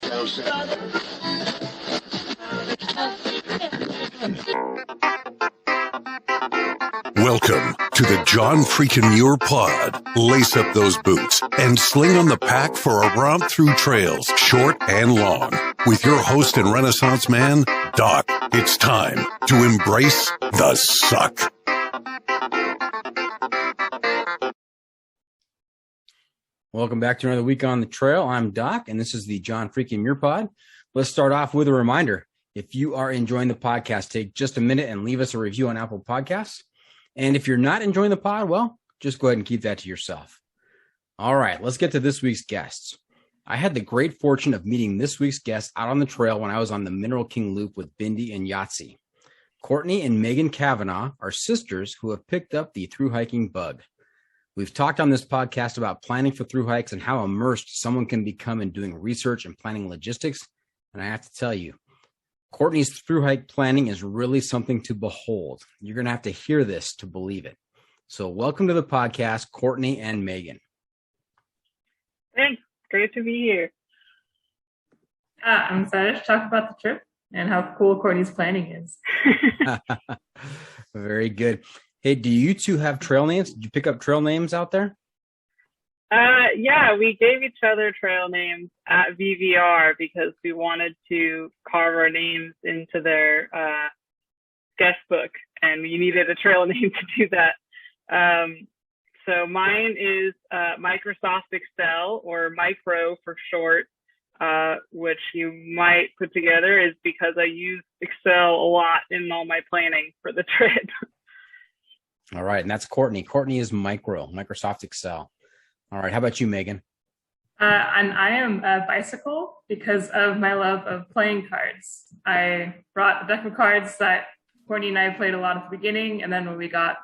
Welcome to the John freaking Muir pod. Lace up those boots and sling on the pack for a romp through trails, short and long. With your host and Renaissance man, Doc, it's time to embrace the suck. Welcome back to another week on the trail. I'm Doc, and this is the John freaking Muir pod. Let's start off with a reminder. If you are enjoying the podcast, take just a minute and leave us a review on Apple Podcasts. And if you're not enjoying the pod, well, just go ahead and keep that to yourself. All right, let's get to this week's guests. I had the great fortune of meeting this week's guest out on the trail when I was on the Mineral King Loop with Bindi and Yahtzee. Courtney and Megan Kavanaugh are sisters who have picked up the thru hiking bug. We've talked on this podcast about planning for thru hikes and how immersed someone can become in doing research and planning logistics. And I have to tell you, Courtney's thru hike planning is really something to behold. You're going to have to hear this to believe it. So welcome to the podcast, Courtney and Megan. Thanks. Great to be here. I'm excited to talk about the trip and how cool Courtney's planning is. Very good. Hey, do you two have trail names? Did you pick up trail names out there? Yeah, we gave each other trail names at VVR because we wanted to carve our names into their guest book, and we needed a trail name to do that. So mine is Microsoft Excel, or Micro for short, which you might put together is because I use Excel a lot in all my planning for the trip. All right, and that's Courtney. Courtney is Microsoft Excel. All right, how about you, Megan? And I am a bicycle because of my love of playing cards. I brought a deck of cards that Courtney and I played a lot at the beginning, and then when we got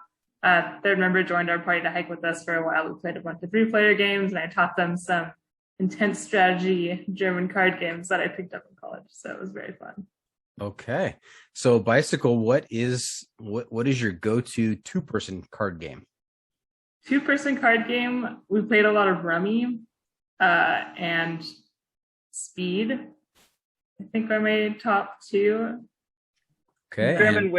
third member joined our party to hike with us for a while, we played a bunch of 3-player games, and I taught them some intense strategy German card games that I picked up in college. So it was very fun. Okay, so bicycle, what is your go-to 2-person card game? 2-person card game, we played a lot of Rummy and Speed. I think are my top 2. Okay. German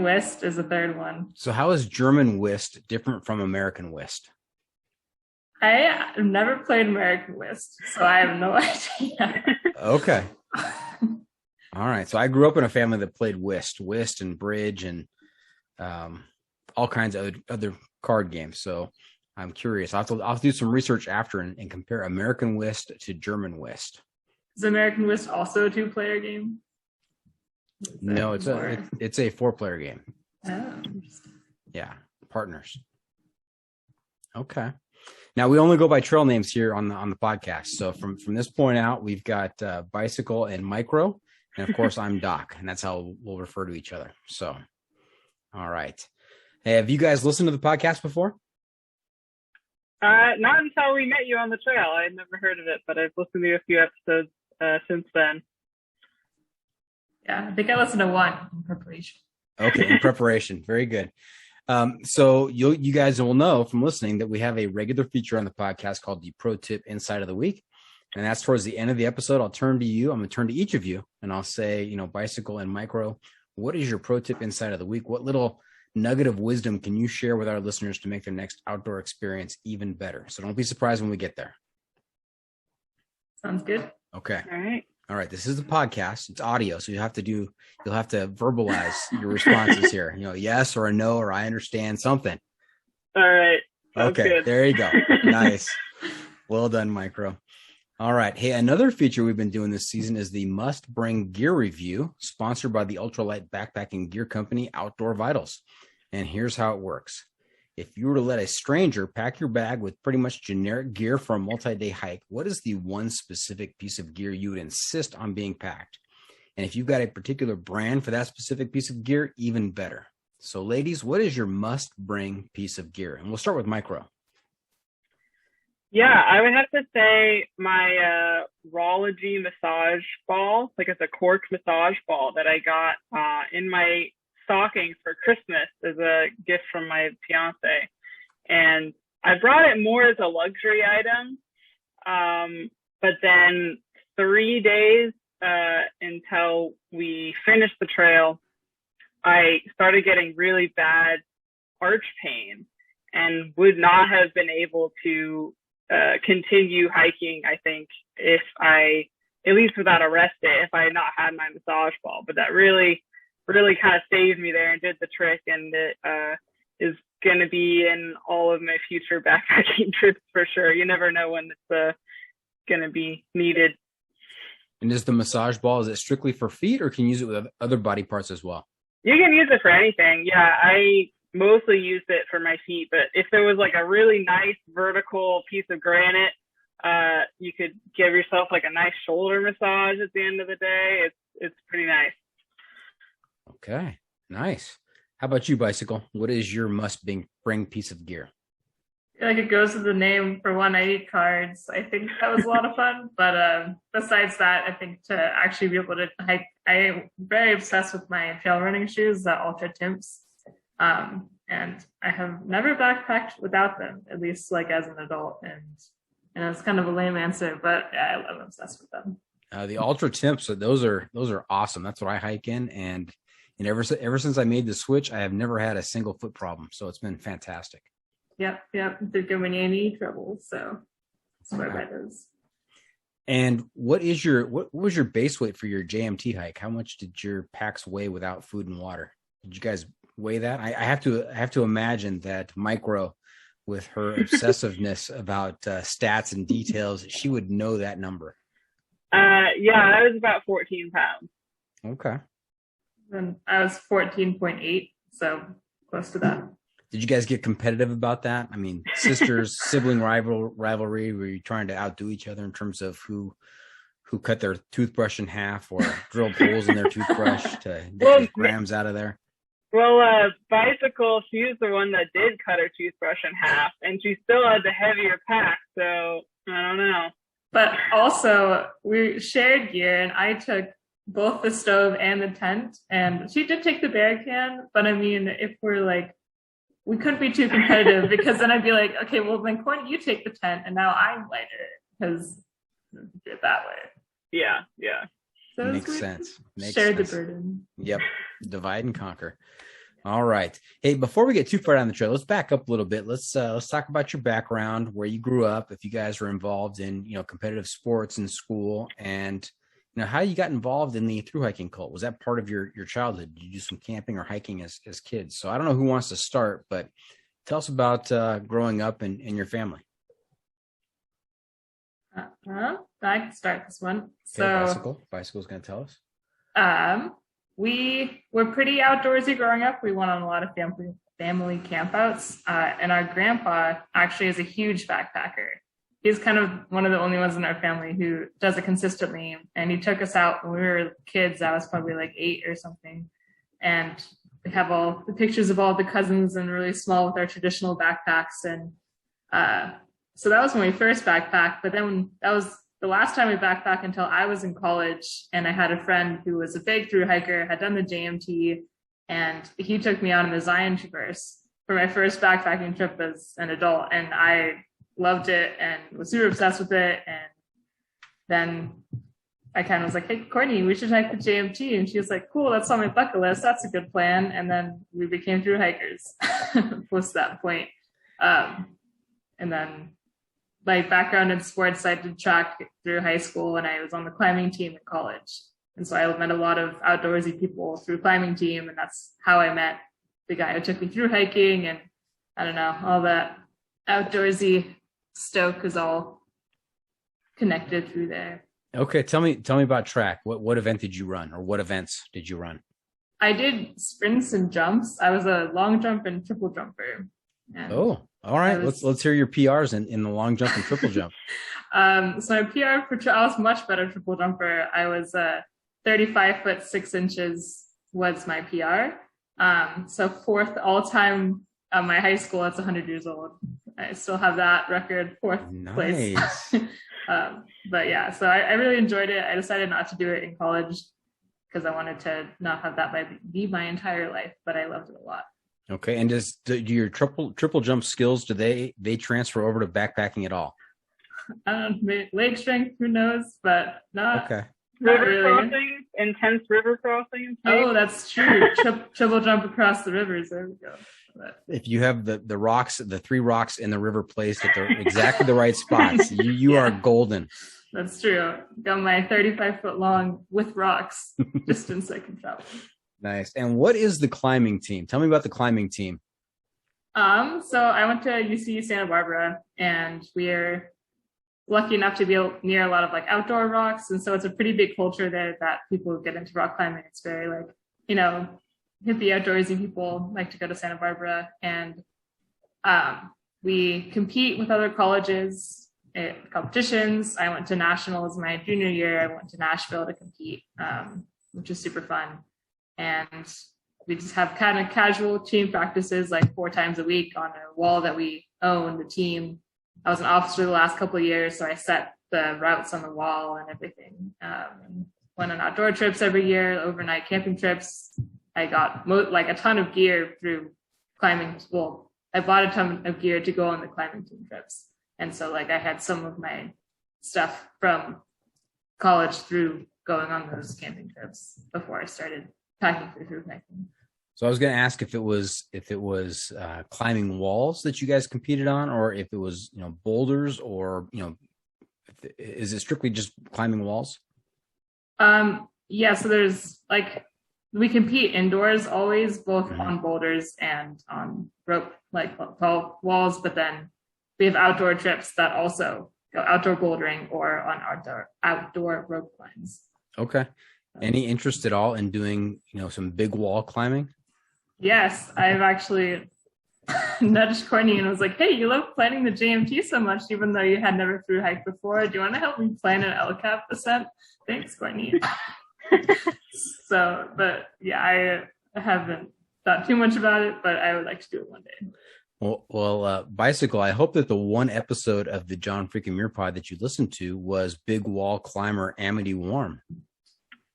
Whist is the third one. So how is German Whist different from American Whist? I have never played American Whist, so I have no idea. Okay. All right. So I grew up in a family that played Whist and Bridge and all kinds of other card games. So I'm curious. I'll have to do some research after and compare American Whist to German Whist. Is American Whist also a 2-player game? No, it's a 4-player game. Oh. Yeah, partners. Okay. Now we only go by trail names here on the podcast. So from this point out, we've got Bicycle and Micro, and of course I'm Doc, and that's how we'll refer to each other. So, all right. Hey, have you guys listened to the podcast before? Not until we met you on the trail. I had never heard of it, but I've listened to a few episodes since then. Yeah, I think I listened to 1 in preparation. Okay, in preparation. Very good. So you guys will know from listening that we have a regular feature on the podcast called the Pro Tip Insight of the Week. And that's towards the end of the episode. I'll turn to you. I'm going to turn to each of you, and I'll say, Bicycle and Micro, what is your Pro Tip Insight of the Week? What little nugget of wisdom can you share with our listeners to make their next outdoor experience even better? So don't be surprised when we get there. Sounds good. Okay. All right. This is a podcast. It's audio, so you'll have to verbalize your responses here. Yes or a no or I understand something. All right. Sounds okay. Good. There you go. Nice. Well done, Micro. All right. Hey, another feature we've been doing this season is the Must Bring Gear Review, sponsored by the ultralight backpacking gear company Outdoor Vitals. And here's how it works. If you were to let a stranger pack your bag with pretty much generic gear for a multi-day hike, what is the one specific piece of gear you would insist on being packed? And if you've got a particular brand for that specific piece of gear, even better. So ladies, what is your must-bring piece of gear? And we'll start with Micro. Yeah, I would have to say my Rology massage ball, like it's a cork massage ball that I got in my stocking for Christmas as a gift from my fiance. And I brought it more as a luxury item. But then 3 days until we finished the trail, I started getting really bad arch pain and would not have been able to continue hiking, I think, if I, at least without a rest day, if I had not had my massage ball. But that really kind of saved me there and did the trick, and it is going to be in all of my future backpacking trips for sure. You never know when it's going to be needed. And is the massage ball, is it strictly for feet, or can you use it with other body parts as well? You can use it for anything. Yeah, I mostly used it for my feet, but if there was like a really nice vertical piece of granite, you could give yourself like a nice shoulder massage at the end of the day. It's pretty nice. Okay, nice. How about you, Bicycle? What is your must-bring piece of gear? Like it goes with the name. For one, I eat cards. I think that was a lot of fun. But besides that, I think to actually be able to hike, I'm very obsessed with my trail running shoes, the Ultra Timps. And I have never backpacked without them, at least like as an adult. And it's kind of a lame answer, but yeah, I'm obsessed with them. The Ultra Timps, those are awesome. That's what I hike in, and ever since I made the switch, I have never had a single foot problem. So it's been fantastic. Yep. Did give me any trouble. So that's what that is. And what was your base weight for your JMT hike? How much did your packs weigh without food and water? Did you guys weigh that? I have to imagine that Micro, with her obsessiveness about stats and details, she would know that number. Yeah, that was about 14 pounds. Okay. And I was 14.8, so close to that. Did you guys get competitive about that? I mean, sisters, sibling rivalry, were you trying to outdo each other in terms of who cut their toothbrush in half or drilled holes in their toothbrush to get grams out of there? Well, Bicycle, she's the one that did cut her toothbrush in half, and she still had the heavier pack, so I don't know. But also, we shared gear, and I took both the stove and the tent, and she did take the bear can, but I mean, if we're like, we couldn't be too competitive because then I'd be like, okay, well, then Courtney, you take the tent, and now I'm lighter because do it that way. Yeah. So makes sense. Share the burden. Yep. Divide and conquer. All right. Hey, before we get too far down the trail, let's back up a little bit. Let's talk about your background, where you grew up, if you guys were involved in, competitive sports in school, and how you got involved in the thru hiking cult. Was that part of your childhood? Did you do some camping or hiking as kids? So I don't know who wants to start, but tell us about growing up and your family. I can start this one. Okay, so Bicycle's going to tell us. We were pretty outdoorsy growing up. We went on a lot of family campouts, and our grandpa actually is a huge backpacker. He's kind of one of the only ones in our family who does it consistently. And he took us out when we were kids. I was probably like 8 or something. And we have all the pictures of all the cousins and really small with our traditional backpacks. And so that was when we first backpacked. But then that was the last time we backpacked until I was in college. And I had a friend who was a big thru hiker, had done the JMT, and he took me out on the Zion Traverse for my first backpacking trip as an adult. And I loved it and was super obsessed with it. And then I kind of was like, hey, Courtney, we should hike the JMT. And she was like, cool, that's on my bucket list. That's a good plan. And then we became thru hikers post that point. And then my background in sports, I did track through high school, and I was on the climbing team in college. And so I met a lot of outdoorsy people through climbing team. And that's how I met the guy who took me through hiking. And I don't know, all that outdoorsy stoke is all connected through there. Okay, tell me about track. What event did you run, or what events did you run? I did sprints and jumps. I was a long jump and triple jumper. And all right. Let's hear your PRs in the long jump and triple jump. So my PR I was much better triple jumper. I was 35 foot 6 inches was my PR. So 4th all time at my high school. That's 100 years old. I still have that record, 4th place. But yeah, so I really enjoyed it. I decided not to do it in college because I wanted to not have that be my entire life, but I loved it a lot. Okay. And do your triple jump skills, do they transfer over to backpacking at all? leg strength, who knows, but not, Okay. not River really. crossings, intense river crossings. Oh, that's true. Triple jump across the rivers. There we go. But If you have the rocks, the 3 rocks in the river placed at exactly the right spots, you Yeah. are golden. that's true. Got my 35-foot long with rocks distance I can travel. Nice. And what is the climbing team? Tell me about the climbing team. So I went to UC Santa Barbara, and we're lucky enough to be near a lot of like outdoor rocks, and so it's a pretty big culture there that people get into rock climbing. It's very like, hippie outdoorsy people like to go to Santa Barbara, and we compete with other colleges at competitions. I went to nationals my junior year. I went to Nashville to compete, which was super fun. And we just have kind of casual team practices like 4 times a week on a wall that we own, the team. I was an officer the last couple of years, so I set the routes on the wall and everything. Went on outdoor trips every year, overnight camping trips. I got a ton of gear through climbing. Well, I bought a ton of gear to go on the climbing team trips. And so like I had some of my stuff from college through going on those camping trips before I started packing through hiking. So I was going to ask if it was climbing walls that you guys competed on, or if it was boulders, or is it strictly just climbing walls? Yeah. So there's like we compete indoors always, both on boulders and on rope like tall walls. But then we have outdoor trips that also go outdoor bouldering or on outdoor rope climbs. Okay. Any interest at all in doing some big wall climbing? Yes, I've actually nudged Courtney and was like, hey, you love planning the JMT so much, even though you had never through hike before. Do you want to help me plan an LCAP ascent? Thanks, Courtney. But yeah, I haven't thought too much about it, but I would like to do it one day. Well, Bicycle, I hope that the one episode of the John freaking Muir pod that you listened to was big wall climber Amity Warm.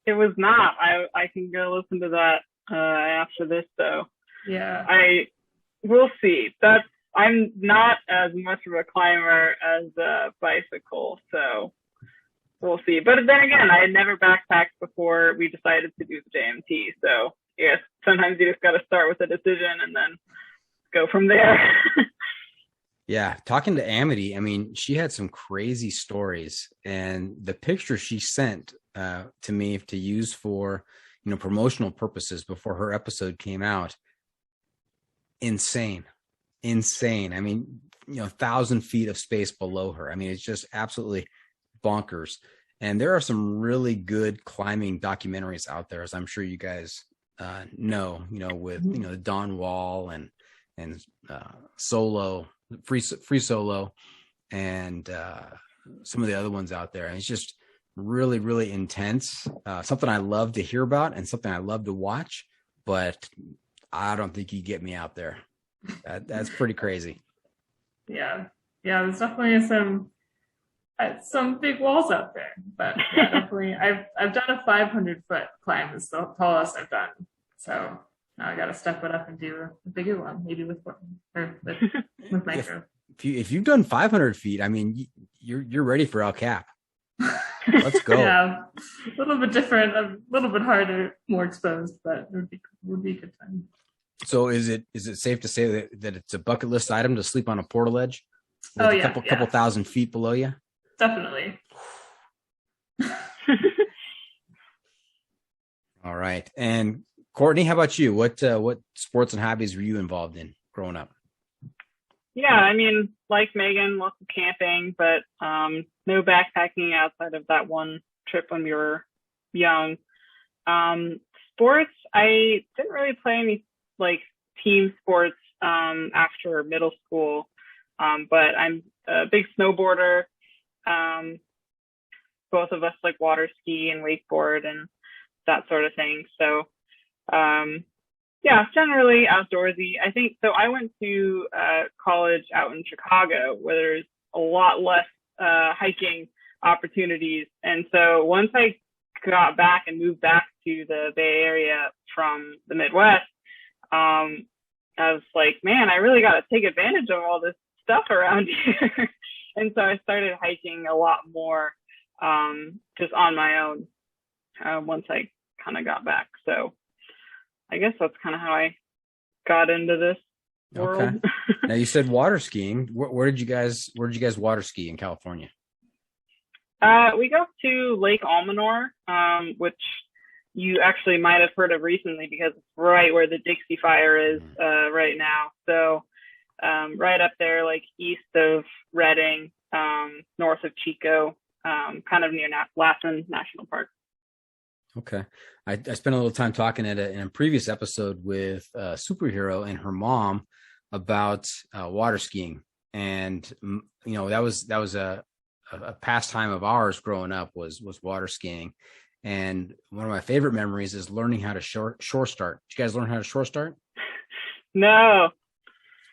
It was not. I can go listen to that after this, though. Yeah. We'll see. I'm not as much of a climber as a Bicycle, so we'll see. But then again, I had never backpacked before we decided to do the JMT. So yes, sometimes you just got to start with a decision and then go from there. Yeah, talking to Amity, I mean, she had some crazy stories, and the picture she sent to me to use for promotional purposes before her episode came out, insane. I mean, 1,000 feet of space below her. I mean, it's just absolutely bonkers. And there are some really good climbing documentaries out there, as I'm sure you guys know, with Don Wall and Solo, free Solo, and some of the other ones out there. And it's just really, really intense. Something I love to hear about and something I love to watch, but I don't think you get me out there. That's pretty crazy. Yeah, there's definitely some big walls out there, but yeah, definitely I've done a 500-foot climb. It's the tallest I've done. So now I got to step it up and do a bigger one, maybe with micro. If you've done 500 feet, I mean, you're ready for El Cap. Let's go. Yeah, a little bit different, a little bit harder, more exposed, but it would be a good time. So is it safe to say that it's a bucket list item to sleep on a portal edge? Oh, a yeah, couple thousand feet below you? Definitely. All right. And Courtney, how about you? What sports and hobbies were you involved in growing up? Yeah, I mean, like Megan, lots of camping, but no backpacking outside of that one trip when we were young. Sports, I didn't really play any like team sports after middle school, but I'm a big snowboarder. Both of us like water ski and wakeboard and that sort of thing. So yeah, generally outdoorsy. I think so. I went to college out in Chicago where there's a lot less hiking opportunities. And so once I got back and moved back to the Bay Area from the Midwest, I was like, man, I really got to take advantage of all this stuff around here. And so I started hiking a lot more, just on my own, once I kind of got back. So I guess that's kind of how I got into this world. Okay. Now you said water skiing. Where did you guys water ski in California? We go to Lake Almanor, which you actually might have heard of recently because it's right where the Dixie Fire is right now. So right up there, like east of Redding, north of Chico, kind of near Lassen National Park. Okay. I spent a little time talking in a previous episode with a superhero and her mom about water skiing. And, that was a pastime of ours growing up was water skiing. And one of my favorite memories is learning how to shore start. Did you guys learn how to shore start? No.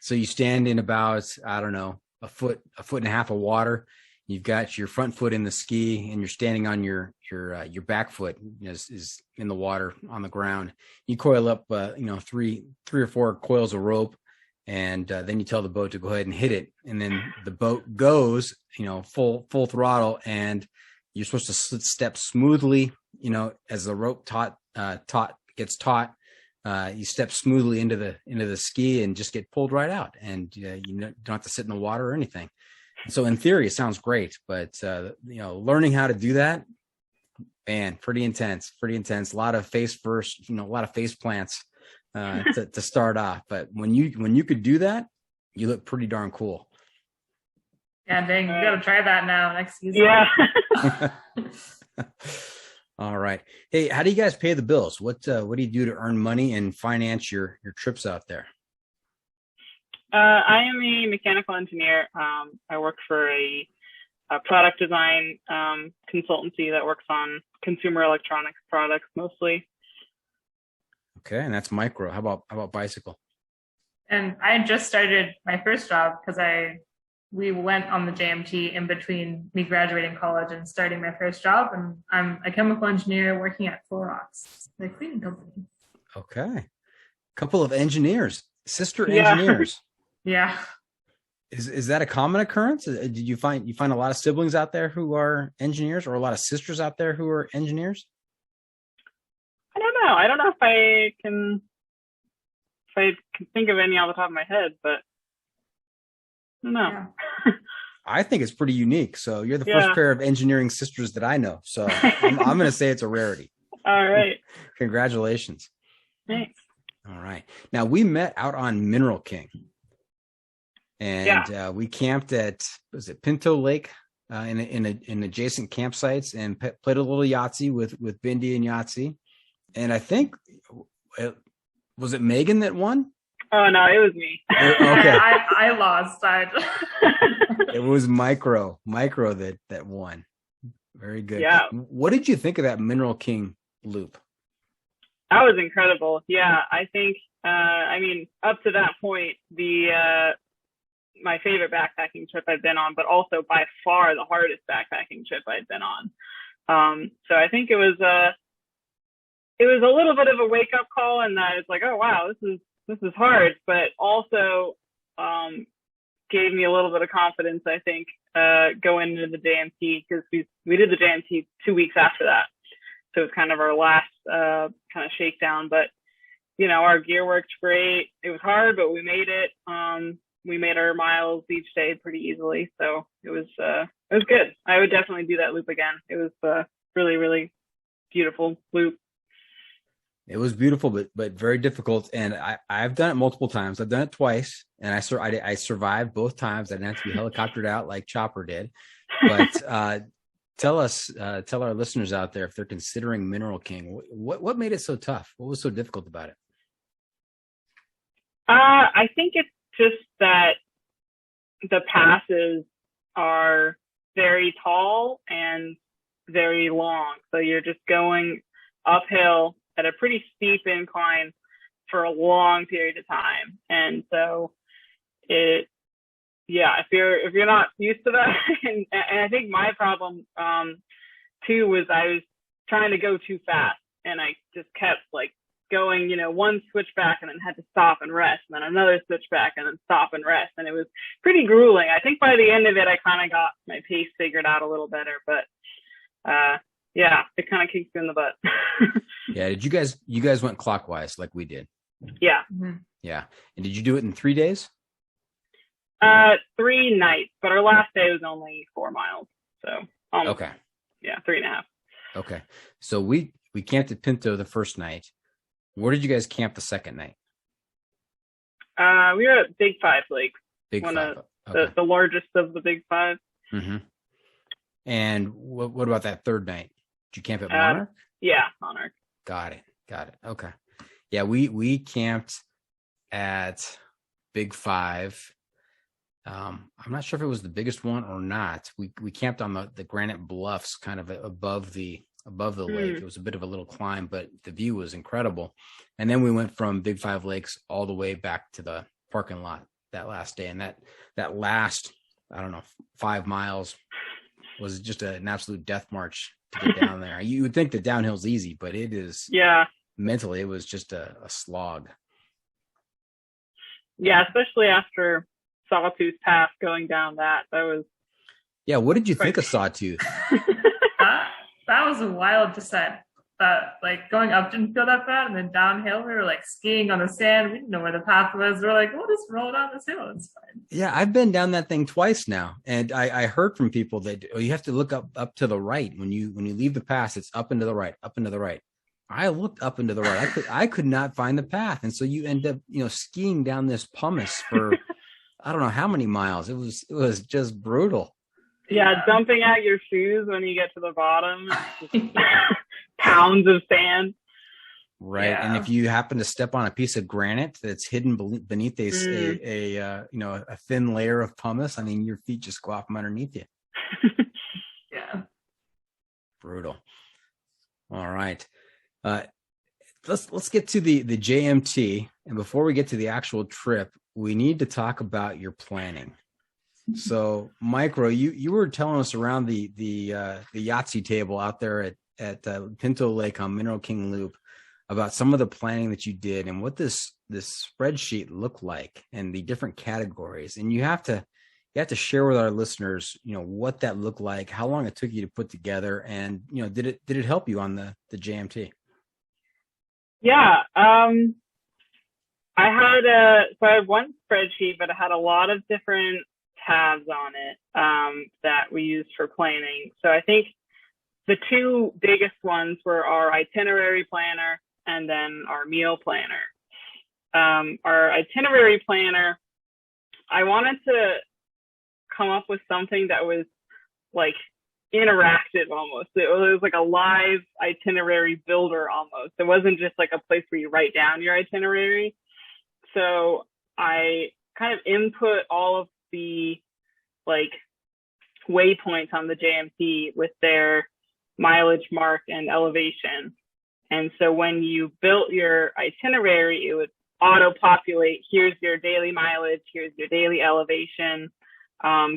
So you stand in about, I don't know, a foot and a half of water. You've got your front foot in the ski and you're standing on your back foot is in the water on the ground. You coil up, 3 or 4 coils of rope, and then you tell the boat to go ahead and hit it. And then the boat goes, full throttle, and you're supposed to step smoothly, as the rope gets taut. You step smoothly into the ski and just get pulled right out, and you don't have to sit in the water or anything. So in theory, it sounds great, but learning how to do that, man, pretty intense. A lot of face first, a lot of face plants to start off. But when you could do that, you look pretty darn cool. Yeah, dang, you gotta try that now next season. Yeah. All right. Hey, how do you guys pay the bills? What do you do to earn money and finance your trips out there? I am a mechanical engineer. I work for a product design consultancy that works on consumer electronics products mostly. Okay, and that's micro. How about bicycle? And I just started my first job because we went on the JMT in between me graduating college and starting my first job. And I'm a chemical engineer working at Clorox, the cleaning company. Okay. Couple of engineers, sister engineers. Yeah. Is that a common occurrence? Did you find a lot of siblings out there who are engineers, or a lot of sisters out there who are engineers? I don't know. I don't know if I can think of any off the top of my head, but I don't know. Yeah. I think it's pretty unique. So you're the first pair of engineering sisters that I know. So I'm going to say it's a rarity. All right. Congratulations. Thanks. All right. Now we met out on Mineral King. And we camped at, was it Pinto Lake, in adjacent campsites, and played a little Yahtzee with Bindi and Yahtzee. And I think, was it Megan that won? Oh, no, it was me. Okay. I lost. It was Micro that won. Very good. Yeah. What did you think of that Mineral King loop? That was incredible. Yeah, I think, up to that point, my favorite backpacking trip I've been on, but also by far the hardest backpacking trip I'd been on. So I think it was a little bit of a wake up call, and that it's like, oh wow, this is hard, but also gave me a little bit of confidence, I think, going into the JMT, because we did the JMT 2 weeks after that. So it was kind of our last kind of shakedown, but our gear worked great. It was hard, but we made it. We made our miles each day pretty easily. So it was good. I would definitely do that loop again. It was a really, really beautiful loop. It was beautiful, but very difficult. And I've done it multiple times. I've done it twice, and I survived both times. I didn't have to be helicoptered out like Chopper did. But tell our listeners out there, if they're considering Mineral King, what made it so tough? What was so difficult about it? I think it's just that the passes are very tall and very long. So you're just going uphill at a pretty steep incline for a long period of time. And so if you're not used to that, and I think my problem too was I was trying to go too fast, and I just kept going, one switchback and then had to stop and rest, and then another switchback and then stop and rest. And it was pretty grueling. I think by the end of it, I kind of got my pace figured out a little better, but yeah, it kind of kicks you in the butt. Yeah. Did you guys went clockwise like we did? Yeah. Mm-hmm. Yeah. And did you do it in 3 days? 3 nights, but our last day was only 4 miles. So okay. Yeah, 3.5. Okay. So we camped at Pinto the first night. Where did you guys camp the second night? We were at Big Five Lake. Big one Five. of Okay. the largest of the Big Five. Mm-hmm. And what about that third night? Did you camp at Monarch? Yeah, Monarch. Got it. Okay. Yeah, we camped at Big Five. I'm not sure if it was the biggest one or not. We camped on the granite bluffs, kind of above the lake. It was a bit of a little climb, but the view was incredible. And then we went from Big Five Lakes all the way back to the parking lot that last day. And that last, I don't know, 5 miles was just an absolute death march to get down there. You would think the downhill's easy, but it is. Yeah. Mentally, it was just a slog. Yeah, especially after Sawtooth Pass, going down that was. Yeah, what did you think of Sawtooth? That was a wild descent. Like going up didn't feel that bad, and then downhill we were like skiing on the sand. We didn't know where the path was. We were like, we'll just roll down this hill. It's fine. Yeah, I've been down that thing twice now, and I heard from people that you have to look up to the right when you leave the pass. It's up and to the right, up and to the right. I looked up and to the right. I could not find the path, and so you end up skiing down this pumice for I don't know how many miles. It was just brutal. Yeah, dumping out your shoes when you get to the bottom. Pounds of sand. Right. Yeah. And if you happen to step on a piece of granite that's hidden beneath a thin layer of pumice, I mean, your feet just go off from underneath you. Yeah. Brutal. All right. Let's get to the JMT. And before we get to the actual trip, we need to talk about your planning. So, Micro, you were telling us around the Yahtzee table out there at Pinto Lake on Mineral King Loop about some of the planning that you did and what this spreadsheet looked like and the different categories. And you have to share with our listeners, what that looked like, how long it took you to put together, and did it help you on the JMT? Yeah, I had one spreadsheet, but it had a lot of different tabs on it that we used for planning. So I think the two biggest ones were our itinerary planner and then our meal planner. Our itinerary planner, I wanted to come up with something that was like interactive almost. It was like a live itinerary builder almost. It wasn't just like a place where you write down your itinerary. So I kind of input all of the like waypoints on the JMT with their mileage mark and elevation. And so when you built your itinerary, it would auto-populate, here's your daily mileage, here's your daily elevation,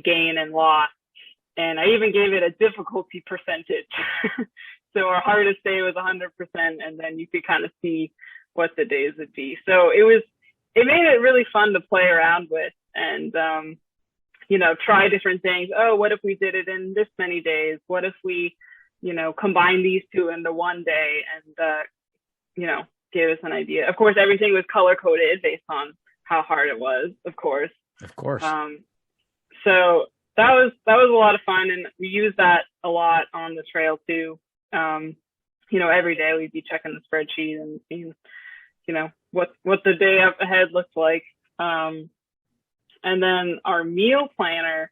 gain and loss. And I even gave it a difficulty percentage. So our hardest day was 100%, and then you could kind of see what the days would be. So it made it really fun to play around with and, try different things. Oh, what if we did it in this many days? What if we, combine these two into one day and, gave us an idea. Of course, everything was color coded based on how hard it was, of course. Of course. So that was a lot of fun, and we used that a lot on the trail too. Every day we'd be checking the spreadsheet and seeing, what the day up ahead looked like. And then our meal planner.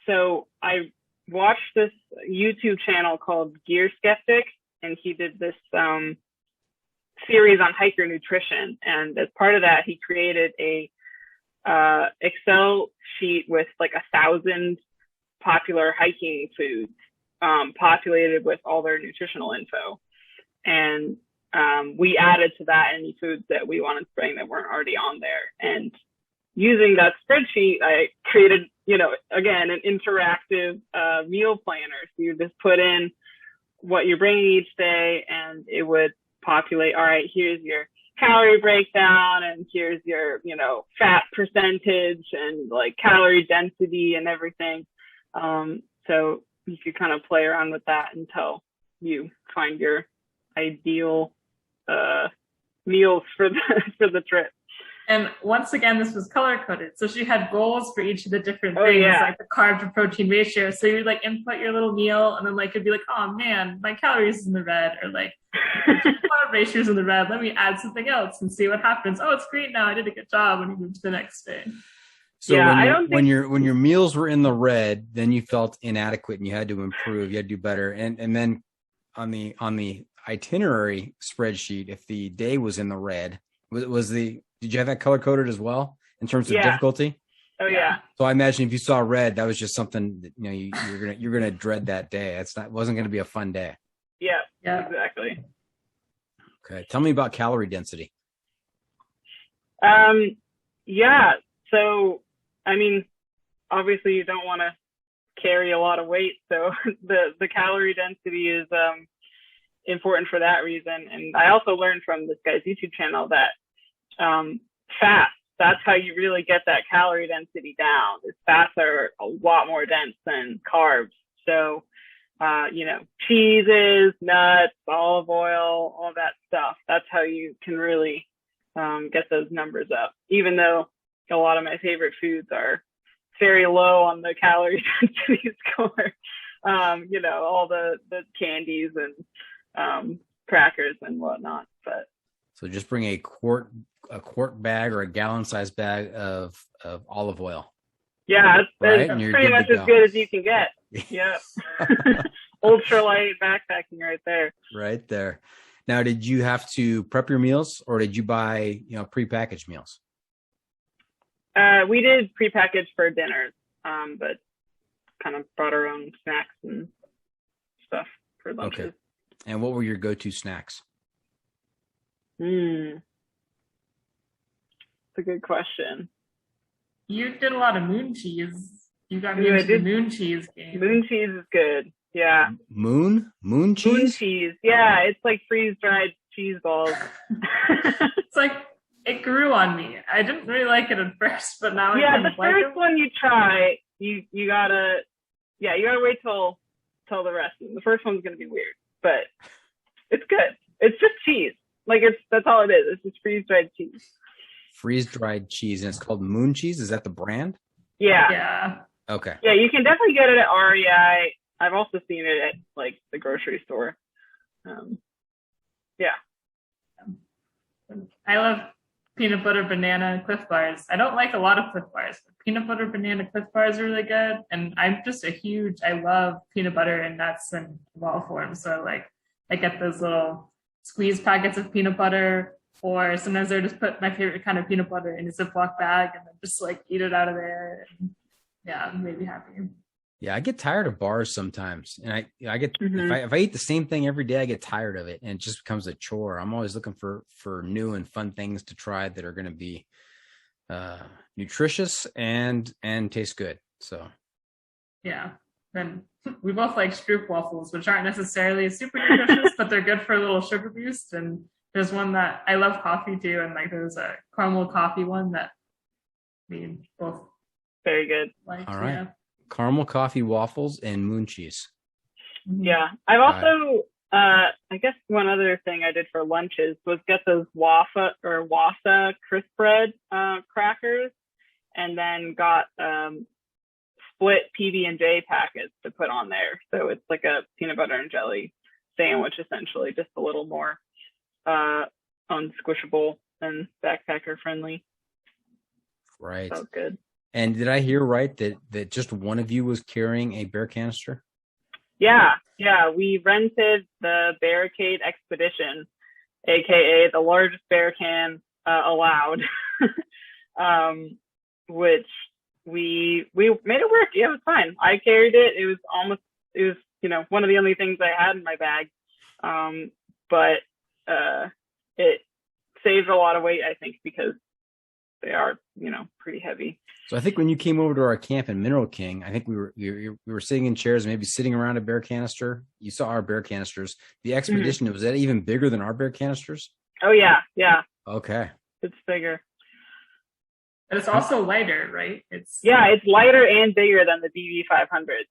So I watched this YouTube channel called Gear Skeptic, and he did this series on hiker nutrition. And as part of that, he created a Excel sheet with like 1,000 popular hiking foods, populated with all their nutritional info. And we added to that any foods that we wanted to bring that weren't already on there. And using that spreadsheet, I created, again, an interactive meal planner. So you just put in what you're bringing each day, and it would populate, all right, here's your calorie breakdown and here's your, fat percentage and like calorie density and everything. So you could kind of play around with that until you find your ideal meals for the trip. And once again, this was color coded. So she had goals for each of the different things, like the carb to protein ratio. So you like input your little meal and then like it'd be like, oh man, my calories is in the red, or like carb ratio is in the red. Let me add something else and see what happens. Oh, it's great now. I did a good job when you move to the next day. So when your meals were in the red, then you felt inadequate and you had to improve. You had to do better. And then on the itinerary spreadsheet, if the day was in the red, did you have that color coded as well in terms of difficulty? Oh yeah. So I imagine if you saw red, that was just something that, you're gonna dread that day. Wasn't gonna be a fun day. Yeah, exactly. Okay, tell me about calorie density. Yeah. So I mean, obviously you don't want to carry a lot of weight, so the calorie density is important for that reason. And I also learned from this guy's YouTube channel that fats, that's how you really get that calorie density down. Fats are a lot more dense than carbs. So, cheeses, nuts, olive oil, all that stuff. That's how you can really get those numbers up. Even though a lot of my favorite foods are very low on the calorie density score. All the candies and crackers and whatnot. But so just bring a quart bag or a gallon sized bag of olive oil. Yeah, it's right? pretty much as good as you can get. Yeah. Ultralight backpacking right there. Right there. Now, did you have to prep your meals or did you buy, prepackaged meals? We did prepackaged for dinners, but kind of brought our own snacks and stuff for lunches. Okay. And what were your go-to snacks? It's a good question. You did a lot of moon cheese. You got me into the moon cheese game. Moon cheese is good. Yeah. Moon cheese? Moon cheese. Yeah, it's like freeze-dried cheese balls. It's like, it grew on me. I didn't really like it at first, but now I kind of like it. The first one you try, you gotta wait till the rest. The first one's gonna be weird, but it's good. It's just cheese. Like that's all it is. It's just freeze-dried cheese. Freeze-dried cheese, and it's called moon cheese. Is that the brand? Yeah. Yeah. Okay. Yeah, you can definitely get it at REI. I've also seen it at like the grocery store. Yeah. I love peanut butter banana Cliff Bars. I don't like a lot of Cliff Bars, but peanut butter banana Cliff Bars are really good. And I'm just I love peanut butter and nuts in ball form. So like I get those little squeeze packets of peanut butter, or sometimes I just put my favorite kind of peanut butter in a Ziploc bag and then just like eat it out of there. And, yeah, I'm maybe happy. Yeah, I get tired of bars sometimes, and I get if I eat the same thing every day, I get tired of it, and it just becomes a chore. I'm always looking for new and fun things to try that are going to be nutritious and taste good. So, yeah, then we both like Stroop waffles, which aren't necessarily super nutritious, but they're good for a little sugar boost. And there's one that I love coffee too, and like there's a caramel coffee one that we both very good. Like, all right. Yeah. Caramel coffee waffles and moon cheese. Yeah. I've also, I guess one other thing I did for lunches was get those Wassa crisp bread crackers, and then got split PB&J packets to put on there. So it's like a peanut butter and jelly sandwich, essentially, just a little more unsquishable and backpacker friendly. Right. So good. And did I hear right that just one of you was carrying a bear canister? Yeah. We rented the Barricade Expedition, aka the largest bear can allowed, which we made it work. Yeah, it was fine. I carried it. It was one of the only things I had in my bag, but it saved a lot of weight, I think, because they are, pretty heavy. So I think when you came over to our camp in Mineral King, I think we were sitting in chairs, maybe sitting around a bear canister. You saw our bear canisters. The expedition, was that even bigger than our bear canisters? Oh yeah. Okay. It's bigger. But it's also lighter, right? It's lighter and bigger than the BV500.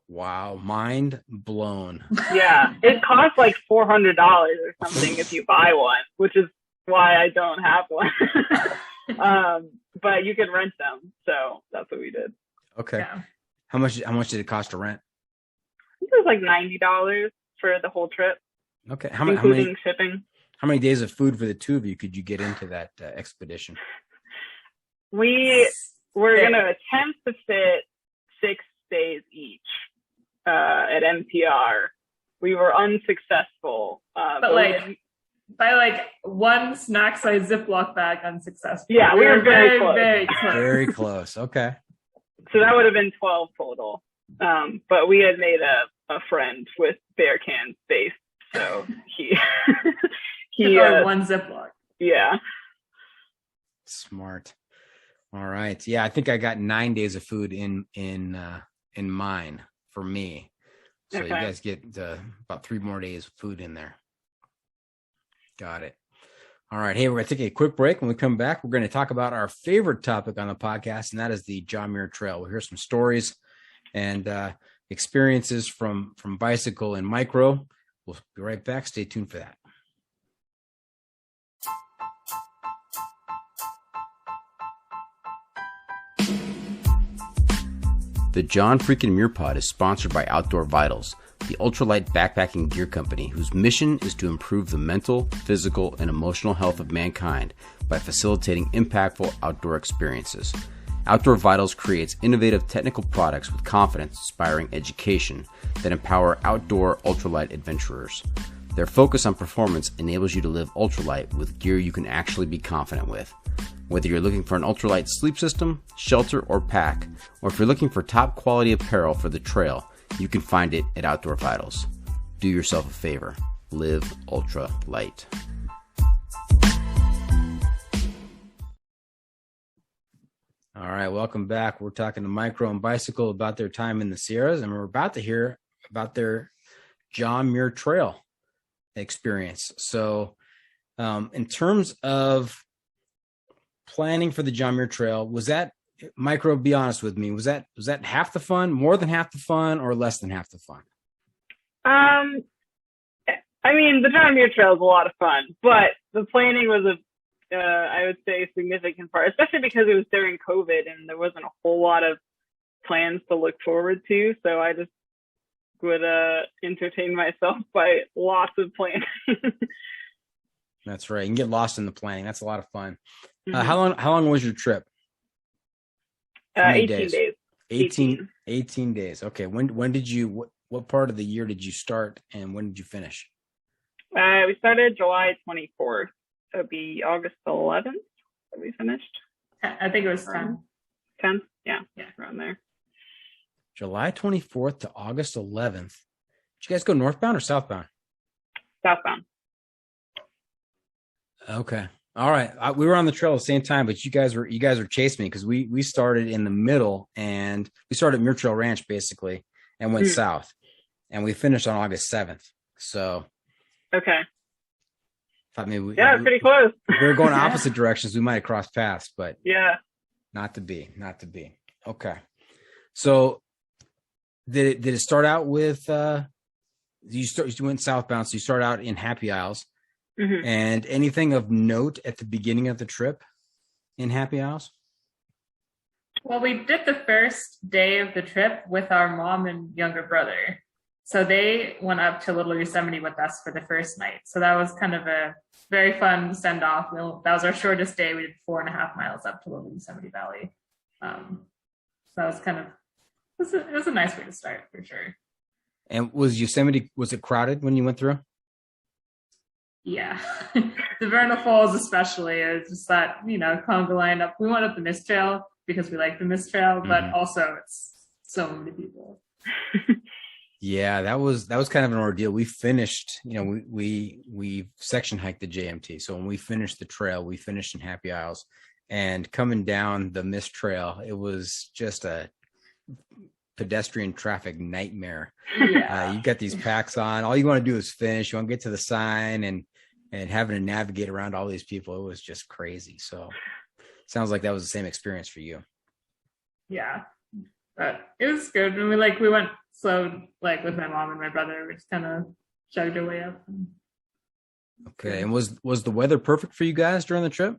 Wow, mind blown. Yeah, it costs like $400 or something if you buy one, which is why I don't have one. But you can rent them, so that's what we did. Okay. Yeah. How much did it cost to rent? I think it was like $90 for the whole trip. Okay. Including shipping. How many days of food for the two of you could you get into that expedition? We were going to attempt to fit 6 days each at NPR. We were unsuccessful. But by one snack size Ziploc bag unsuccessful. Yeah, we were very close. Very close. Very close. Okay. So that would have been 12 total. But we had made a friend with bear can space, so he one Ziploc. Yeah. Smart. All right. Yeah, I think I got 9 days of food in mine for me. So you guys get about 3 more days of food in there. Got it. All right. Hey, we're going to take a quick break. When we come back, we're going to talk about our favorite topic on the podcast, and that is the John Muir Trail. We'll hear some stories and experiences from bicycle and micro. We'll be right back. Stay tuned for that. The John freaking Muir Pod is sponsored by Outdoor Vitals, the ultralight backpacking gear company whose mission is to improve the mental, physical, and emotional health of mankind by facilitating impactful outdoor experiences. Outdoor Vitals creates innovative technical products with confidence-inspiring education that empower outdoor ultralight adventurers. Their focus on performance enables you to live ultralight with gear you can actually be confident with. Whether you're looking for an ultralight sleep system, shelter, or pack, or if you're looking for top quality apparel for the trail, you can find it at Outdoor Vitals. Do yourself a favor. Live ultra light. All right, welcome back. We're talking to Micro and Bicycle about their time in the Sierras, and we're about to hear about their John Muir Trail experience. So in terms of planning for the John Muir Trail, was that, Micro, be honest with me, was that half the fun, more than half the fun, or less than half the fun? I mean, the John Muir Trail is a lot of fun, but the planning was I would say, significant part, especially because it was during COVID and there wasn't a whole lot of plans to look forward to. So I just would entertain myself by lots of planning. That's right. You can get lost in the planning. That's a lot of fun. Mm-hmm. How long was your trip? 18 days. 18 days. Okay. When did you, what part of the year did you start and when did you finish? We started July 24th. So it'd be August 11th that we finished. I think it was 10. 10th? Yeah, around there. July 24th to August 11th. Did you guys go northbound or southbound? Southbound. Okay. All right. We were on the trail at the same time, but you guys were chasing me because we started in the middle and we started at Muir Trail Ranch basically and went south, and we finished on August 7th. So okay. Thought maybe pretty close. We were going opposite directions. We might have crossed paths, but not to be. Okay. So did it start out with you went southbound, so you start out in Happy Isles. Mm-hmm. And anything of note at the beginning of the trip in Happy Isles? Well, we did the first day of the trip with our mom and younger brother. So they went up to Little Yosemite with us for the first night. So that was kind of a very fun send off. That was our shortest day. We did 4.5 miles up to Little Yosemite Valley. So that was it was a nice way to start for sure. And was it crowded when you went through? Yeah. The Vernal Falls especially, it was just that, conga line up. We went up the Mist Trail because we like the Mist Trail, but also it's so many people. Yeah, that was kind of an ordeal. We finished, we section hiked the JMT. So when we finished the trail, we finished in Happy Isles, and coming down the mist trail, it was just a pedestrian traffic nightmare. Yeah. You got these packs on. All you want to do is finish. You want to get to the sign and having to navigate around all these people. It was just crazy. So sounds like that was the same experience for you. Yeah, but it was good. And we went slow, like with my mom and my brother. We just kind of chugged our way up. Okay. And was the weather perfect for you guys during the trip?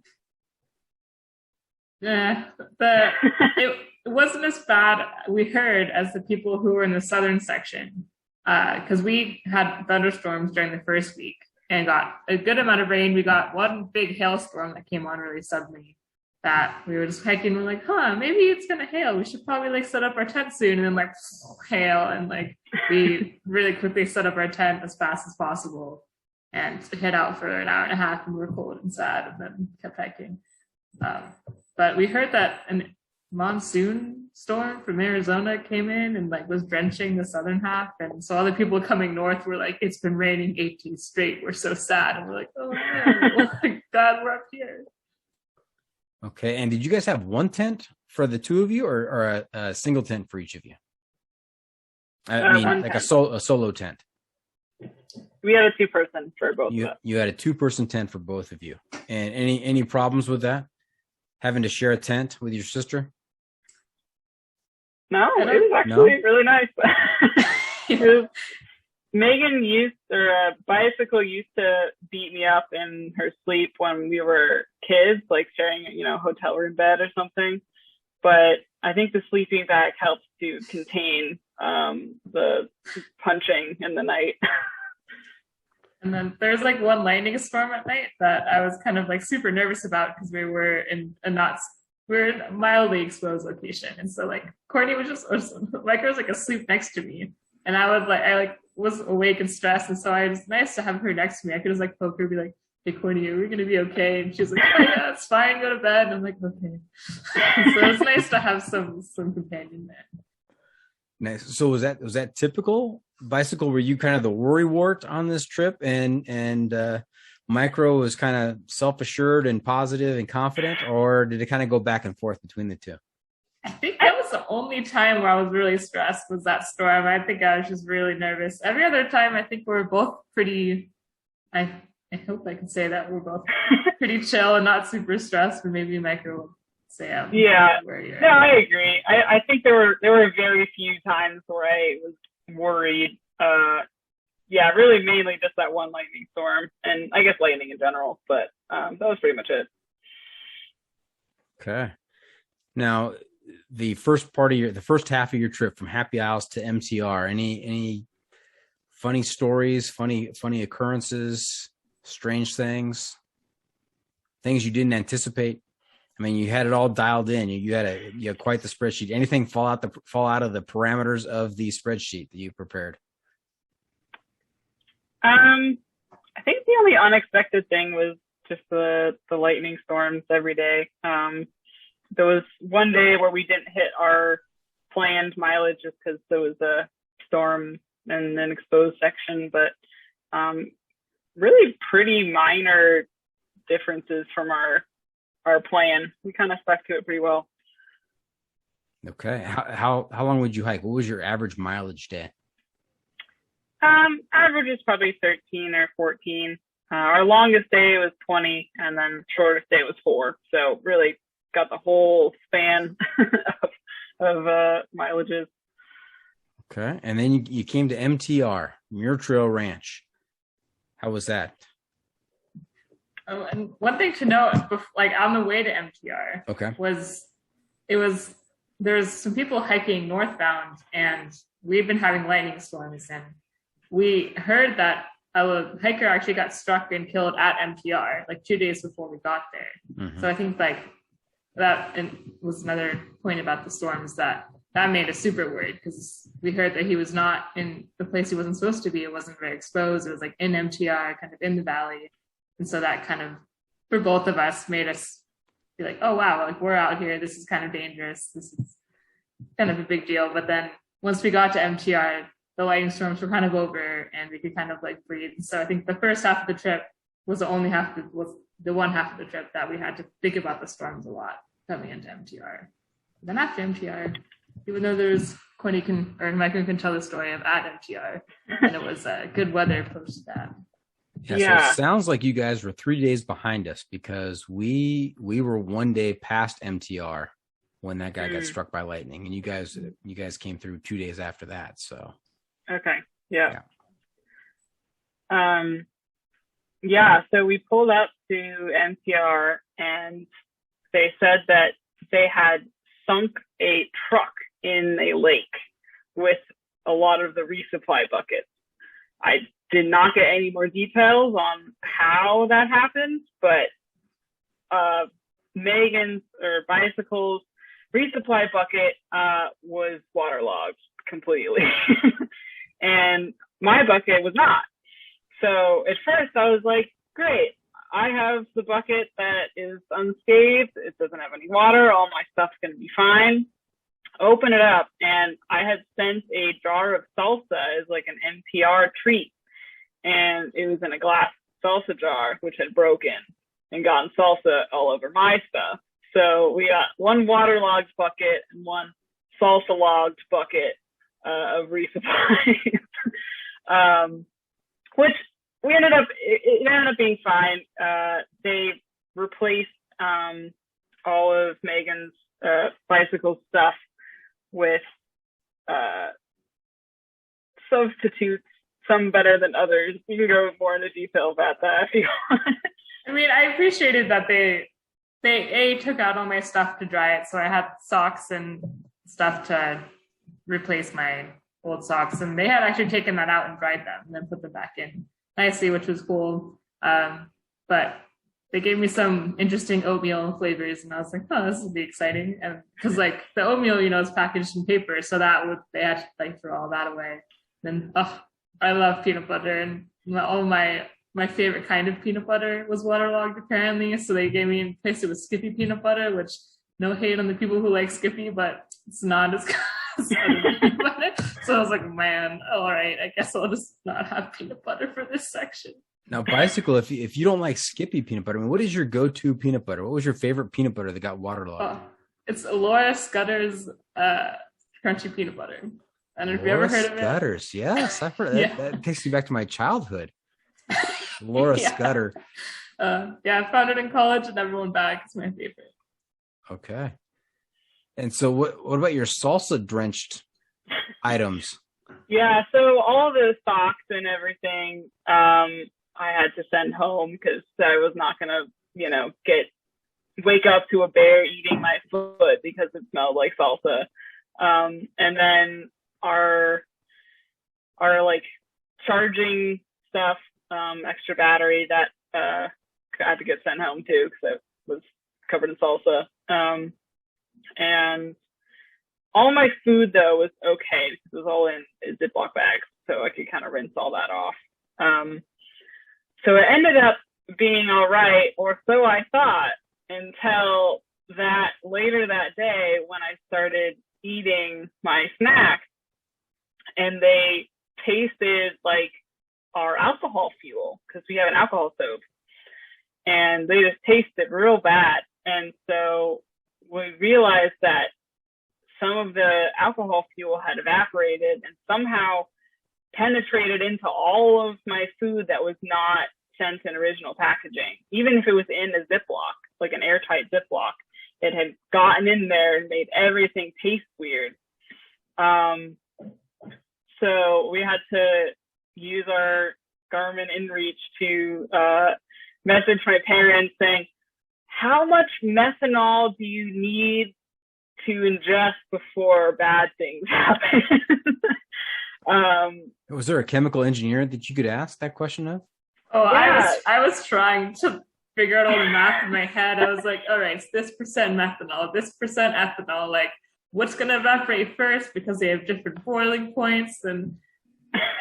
Yeah, it wasn't as bad, we heard, as the people who were in the southern section, because we had thunderstorms during the first week and got a good amount of rain. We got one big hailstorm that came on really suddenly that we were just hiking. We're like, maybe it's going to hail. We should probably set up our tent soon. And then hail. And we really quickly set up our tent as fast as possible and hid out for an hour and a half, and we were cold and sad, and then kept hiking. But we heard that a monsoon storm from Arizona came in and was drenching the southern half. And so other people coming north were like, it's been raining 8 days straight. We're so sad. And we're like, oh no, God, we're up here. Okay. And did you guys have one tent for the two of you, or a single tent for each of you? I mean, like a solo tent. We had a 2-person for both of us. You had a 2-person tent for both of you. And any problems with that? Having to share a tent with your sister? No, it was actually really nice. Megan bicycle used to beat me up in her sleep when we were kids, sharing, hotel room bed or something. But I think the sleeping bag helps to contain the punching in the night. And then there's one lightning storm at night that I was kind of super nervous about, because we were in a mildly exposed location. And so Courtney was Micah was asleep next to me, and I was awake and stressed. And so it was nice to have her next to me. I could just poke her and be like, hey Courtney, are we going to be okay? And she was like, oh yeah, it's fine, go to bed. And I'm like, okay. So it's nice to have some companion there. Nice. So was that typical bicycle? Were you kind of the worrywart on this trip, and Micro was kind of self-assured and positive and confident, or did it kind of go back and forth between the two? I think that was the only time where I was really stressed, was that storm. I think I was just really nervous. Every other time, I think we were both pretty, I hope I can say that we're both pretty chill and not super stressed, but maybe Micro will say where you're at. No, I agree. I think there were very few times where I was worried. Really mainly just that one lightning storm, and I guess lightning in general, but that was pretty much it. Okay. Now, the first half of your trip from Happy Isles to MTR, any funny stories, funny occurrences, strange things you didn't anticipate? I mean, you had it all dialed in. You had quite the spreadsheet. Anything fall out of the parameters of the spreadsheet that you prepared? I think the only unexpected thing was just the lightning storms every day. There was one day where we didn't hit our planned mileage just because there was a storm in an exposed section, but really pretty minor differences from our plan. We kind of stuck to it pretty well. Okay. How long would you hike? What was your average mileage day? Average is probably 13 or 14. Our longest day was 20, and then shortest day was 4. So really got the whole span of mileages. Okay. And then you came to MTR, Muir Trail Ranch. How was that? Oh, and one thing to note, on the way to MTR, there's some people hiking northbound, and we've been having lightning storms, and we heard that a hiker actually got struck and killed at MTR 2 days before we got there. Mm-hmm. So I think that was another point about the storms that made us super worried, because we heard that he was not in the place he wasn't supposed to be. It wasn't very exposed. It was in MTR, kind of in the valley. And so that kind of, for both of us, made us be like, oh, wow, we're out here. This is kind of dangerous. This is kind of a big deal. But then once we got to MTR, the lightning storms were kind of over and we could kind of breathe. And so I think the first half of the trip was the only half that was the one half of the trip that we had to think about the storms a lot coming into MTR. Then after MTR, even though there's Michael can tell the story of at MTR, and it was good weather post that. Yeah, so it sounds like you guys were 3 days behind us because we were 1 day past MTR when that guy got struck by lightning, and you guys came through 2 days after that. So okay, yeah. So we pulled up to MTR, and they said that they had sunk a truck in a lake with a lot of the resupply buckets. I did not get any more details on how that happened, but Megan's or Bicycle's resupply bucket was waterlogged completely, and my bucket was not. So at first I was like, great, I have the bucket that is unscathed. It doesn't have any water. All my stuff's going to be fine. Open it up, and I had sent a jar of salsa as like an NPR treat, and it was in a glass salsa jar, which had broken and gotten salsa all over my stuff. So we got one waterlogged bucket and one salsa-logged bucket of resupply, which it ended up being fine. They replaced all of Megan's bicycle stuff with substitutes, some better than others. You can go more into detail about that if you want. I mean, I appreciated that they took out all my stuff to dry it, so I had socks and stuff to replace my old socks, and they had actually taken that out and dried them and then put them back in nicely, which was cool. But they gave me some interesting oatmeal flavors, and I was like, oh, this will be exciting. And because like the oatmeal, is packaged in paper, so they had to like throw all that away. And I love peanut butter, and all my favorite kind of peanut butter was waterlogged apparently. So they gave me and replaced it with Skippy peanut butter, which no hate on the people who like Skippy, but it's not as good as other peanut butter. So I was like, man, all right, I guess I'll just not have peanut butter for this section. Now, Bicycle, if you don't like Skippy peanut butter, I mean, what is your go-to peanut butter? What was your favorite peanut butter that got waterlogged? It's Laura Scudder's crunchy peanut butter. And if you ever heard of it? Scudder's, yes, I've heard that. That takes me back to my childhood. Laura Scudder. I found it in college and never went back. It's my favorite. Okay. And so what about your salsa drenched items? Yeah, so all the socks and everything, I had to send home because I was not going to, wake up to a bear eating my foot because it smelled like salsa. And then our like charging stuff, extra battery that had to get sent home too because it was covered in salsa. And all my food though was okay because it was all in Ziploc bags, so I could kind of rinse all that off. So it ended up being all right, or so I thought, until that later that day when I started eating my snacks and they tasted like our alcohol fuel because we have an alcohol stove, and they just tasted real bad. And so we realized that some of the alcohol fuel had evaporated and somehow penetrated into all of my food that was not sent in original packaging. Even if it was in a Ziploc, like an airtight Ziploc, it had gotten in there and made everything taste weird. So we had to use our Garmin InReach to message my parents saying, how much methanol do you need to ingest before bad things happen? Was there a chemical engineer that you could ask that question of? Oh, yeah. I was trying to figure out all the math in my head. I was like, all right, it's this percent methanol, this percent ethanol, like what's going to evaporate first because they have different boiling points. And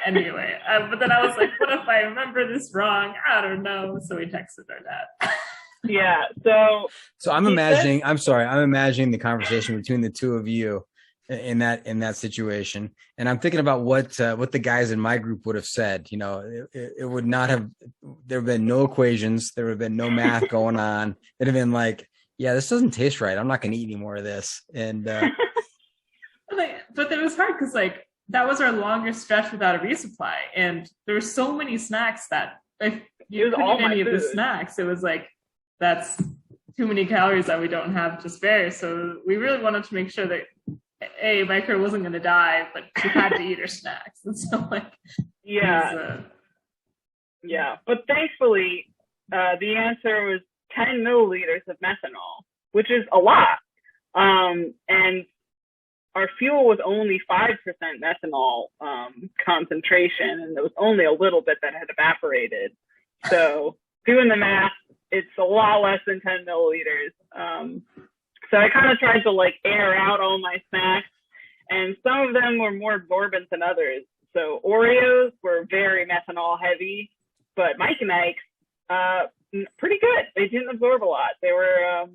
anyway, but then I was like, what if I remember this wrong? I don't know. So we texted our dad. Yeah. So I'm imagining the conversation between the two of you. in that situation. And I'm thinking about what the guys in my group would have said. You know, it would not have, there have been no equations, there would have been no math going on. It'd have been like, yeah, this doesn't taste right. I'm not going to eat any more of this. And but it was hard because like that was our longest stretch without a resupply, and there were so many snacks that if you couldn't eat any of the snacks, it was like that's too many calories that we don't have to spare. So we really wanted to make sure that my crew wasn't going to die, but she had to eat her snacks. And so like, yeah. But thankfully, the answer was 10 milliliters of methanol, which is a lot. And our fuel was only 5% methanol concentration, and there was only a little bit that had evaporated. So doing the math, it's a lot less than 10 milliliters. So I kind of tried to like air out all my snacks, and some of them were more absorbent than others. So Oreos were very methanol heavy, but Mike and Ike's, pretty good. They didn't absorb a lot. They were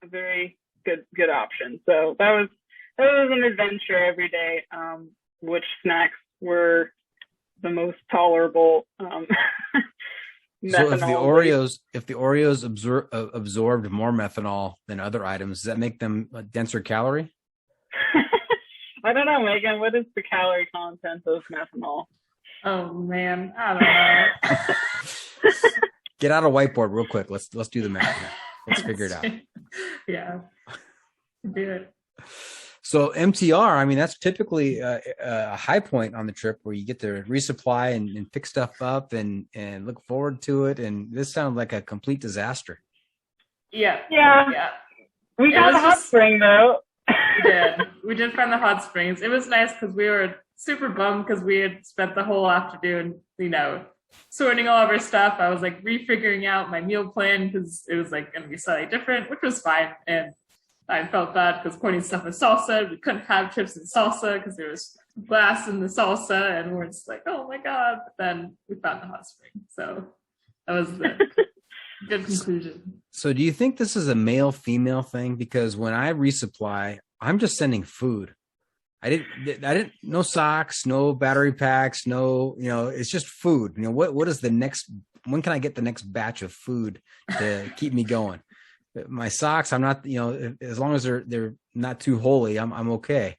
a very good option. So that was an adventure every day. Which snacks were the most tolerable? So if the Oreos absorbed more methanol than other items, does that make them a denser calorie? I don't know, Megan. What is the calorie content of methanol? Oh man, I don't know. Get out a whiteboard real quick. Let's do the math. Let's figure it out. Yeah, do it. So MTR, I mean, that's typically a high point on the trip where you get to resupply and pick stuff up and look forward to it. And this sounds like a complete disaster. Yeah. We got a hot spring though. We did find the hot springs. It was nice because we were super bummed because we had spent the whole afternoon, sorting all of our stuff. I was like refiguring out my meal plan because it was like going to be slightly different, which was fine. And I felt bad because Courtney's stuff was salsa. We couldn't have chips and salsa because there was glass in the salsa, and we're just like, oh my god. But then we found the hot spring, so that was the good conclusion. So, do you think this is a male-female thing? Because when I resupply, I'm just sending food. I didn't. No socks, no battery packs, no. It's just food. What is the next? When can I get the next batch of food to keep me going? My socks, I'm not, as long as they're not too holy, I'm okay.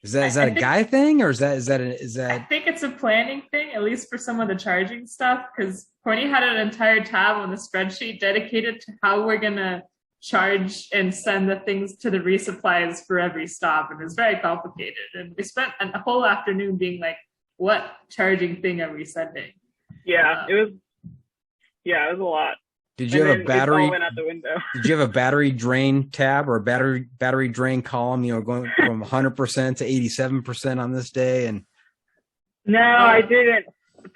Is that a guy thing, or is that? I think it's a planning thing, at least for some of the charging stuff, because Courtney had an entire tab on the spreadsheet dedicated to how we're gonna charge and send the things to the resupplies for every stop, and it was very complicated. And we spent a whole afternoon being like, "What charging thing are we sending?" Yeah, it was a lot. Did you have a battery? Went out the window. Did you have a battery drain tab or a battery drain column? Going from 100% to 87% on this day, and no, I didn't.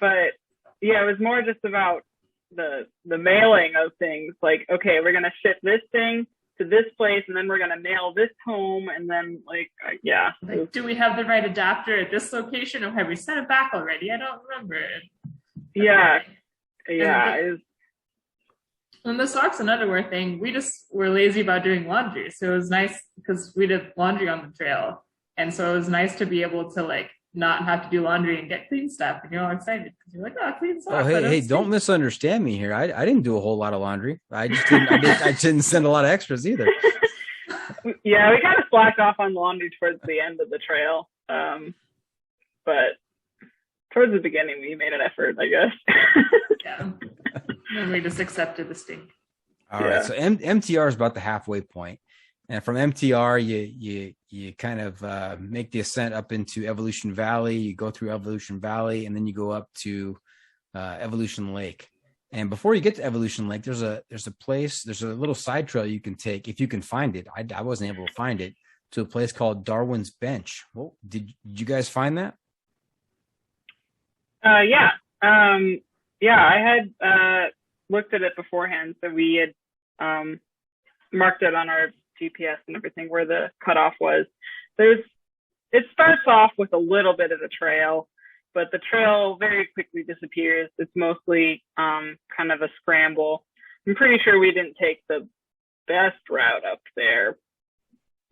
But yeah, it was more just about the mailing of things. Like, okay, we're gonna ship this thing to this place, and then we're gonna mail this home, and then do we have the right adapter at this location, or have we sent it back already? I don't remember. Yeah. And the socks and underwear thing, we just were lazy about doing laundry. So it was nice because we did laundry on the trail. And so it was nice to be able to not have to do laundry and get clean stuff. And you're all excited because you're like, oh, clean socks. Oh, hey, don't misunderstand me here. I didn't do a whole lot of laundry. I just didn't, I didn't send a lot of extras either. Yeah, we kind of slacked off on laundry towards the end of the trail. But towards the beginning, we made an effort, I guess. Yeah. And we just accepted the stink. All right. So MTR is about the halfway point. And from MTR, you kind of make the ascent up into Evolution Valley. You go through Evolution Valley, and then you go up to Evolution Lake. And before you get to Evolution Lake, there's a little side trail you can take if you can find it. I wasn't able to find it, to a place called Darwin's Bench. Well, did you guys find that? Yeah. I had looked at it beforehand, so we had marked it on our GPS and everything where the cutoff was. It starts off with a little bit of the trail, but the trail very quickly disappears. It's mostly kind of a scramble. I'm pretty sure we didn't take the best route up there,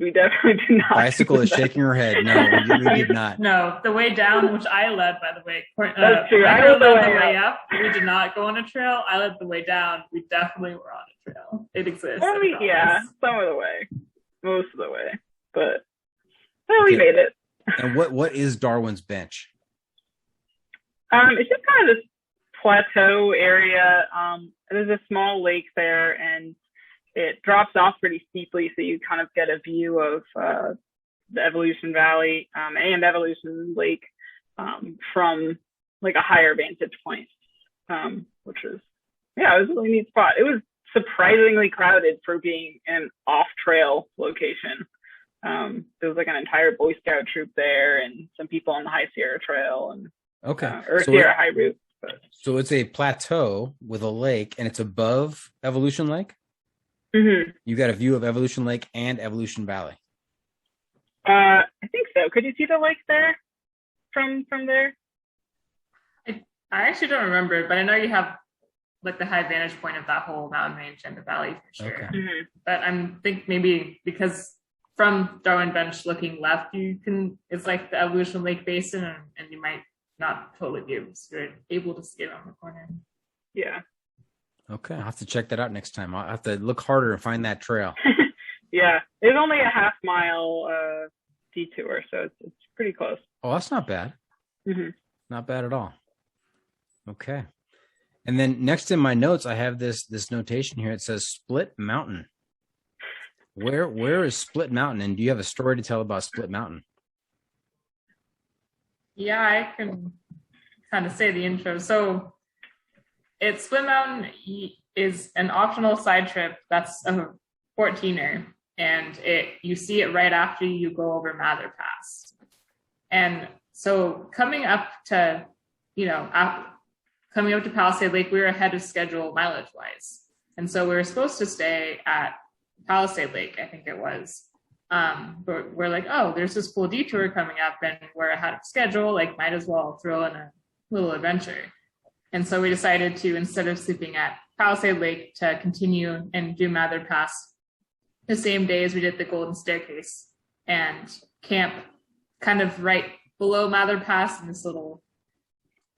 We definitely did not. Bicycle is shaking her head. No, we did not. No, the way down, which I led, by the way. That's true. I led the way up. We did not go on a trail. I led the way down. We definitely were on a trail. It exists. Yeah, some of the way, most of the way, but we made it. And what is Darwin's Bench? It's just kind of this plateau area. There's a small lake there, and it drops off pretty steeply, so you kind of get a view of the Evolution Valley and Evolution Lake from like a higher vantage point, which is, it was a really neat spot. It was surprisingly crowded for being an off-trail location. There was like an entire Boy Scout troop there, and some people on the High Sierra Trail, and Sierra High Route. So it's a plateau with a lake, and it's above Evolution Lake? Mm-hmm. You got a view of Evolution Lake and Evolution Valley. I think so. Could you see the lake there from there? I actually don't remember, but I know you have like the high vantage point of that whole mountain range and the valley for sure. Okay. Mm-hmm. But I think maybe because from Darwin Bench looking left, it's like the Evolution Lake Basin, and you might not totally be able to see it on the corner. Yeah. Okay, I'll have to check that out next time. I'll have to look harder and find that trail. Yeah, it's only a half-mile detour, so it's pretty close. Oh, that's not bad. Mm-hmm. Not bad at all. Okay. And then next in my notes, I have this notation here. It says Split Mountain. Where is Split Mountain, and do you have a story to tell about Split Mountain? Yeah, I can kind of say the intro. So Split Mountain is an optional side trip that's a 14er, and you see it right after you go over Mather Pass. And so coming up to Palisade Lake, we were ahead of schedule mileage-wise. And so we were supposed to stay at Palisade Lake, I think it was. But we're like, oh, there's this cool detour coming up, and we're ahead of schedule, like might as well throw in a little adventure. And so we decided to, instead of sleeping at Palisade Lake, to continue and do Mather Pass the same day as we did the Golden Staircase, and camp kind of right below Mather Pass in this little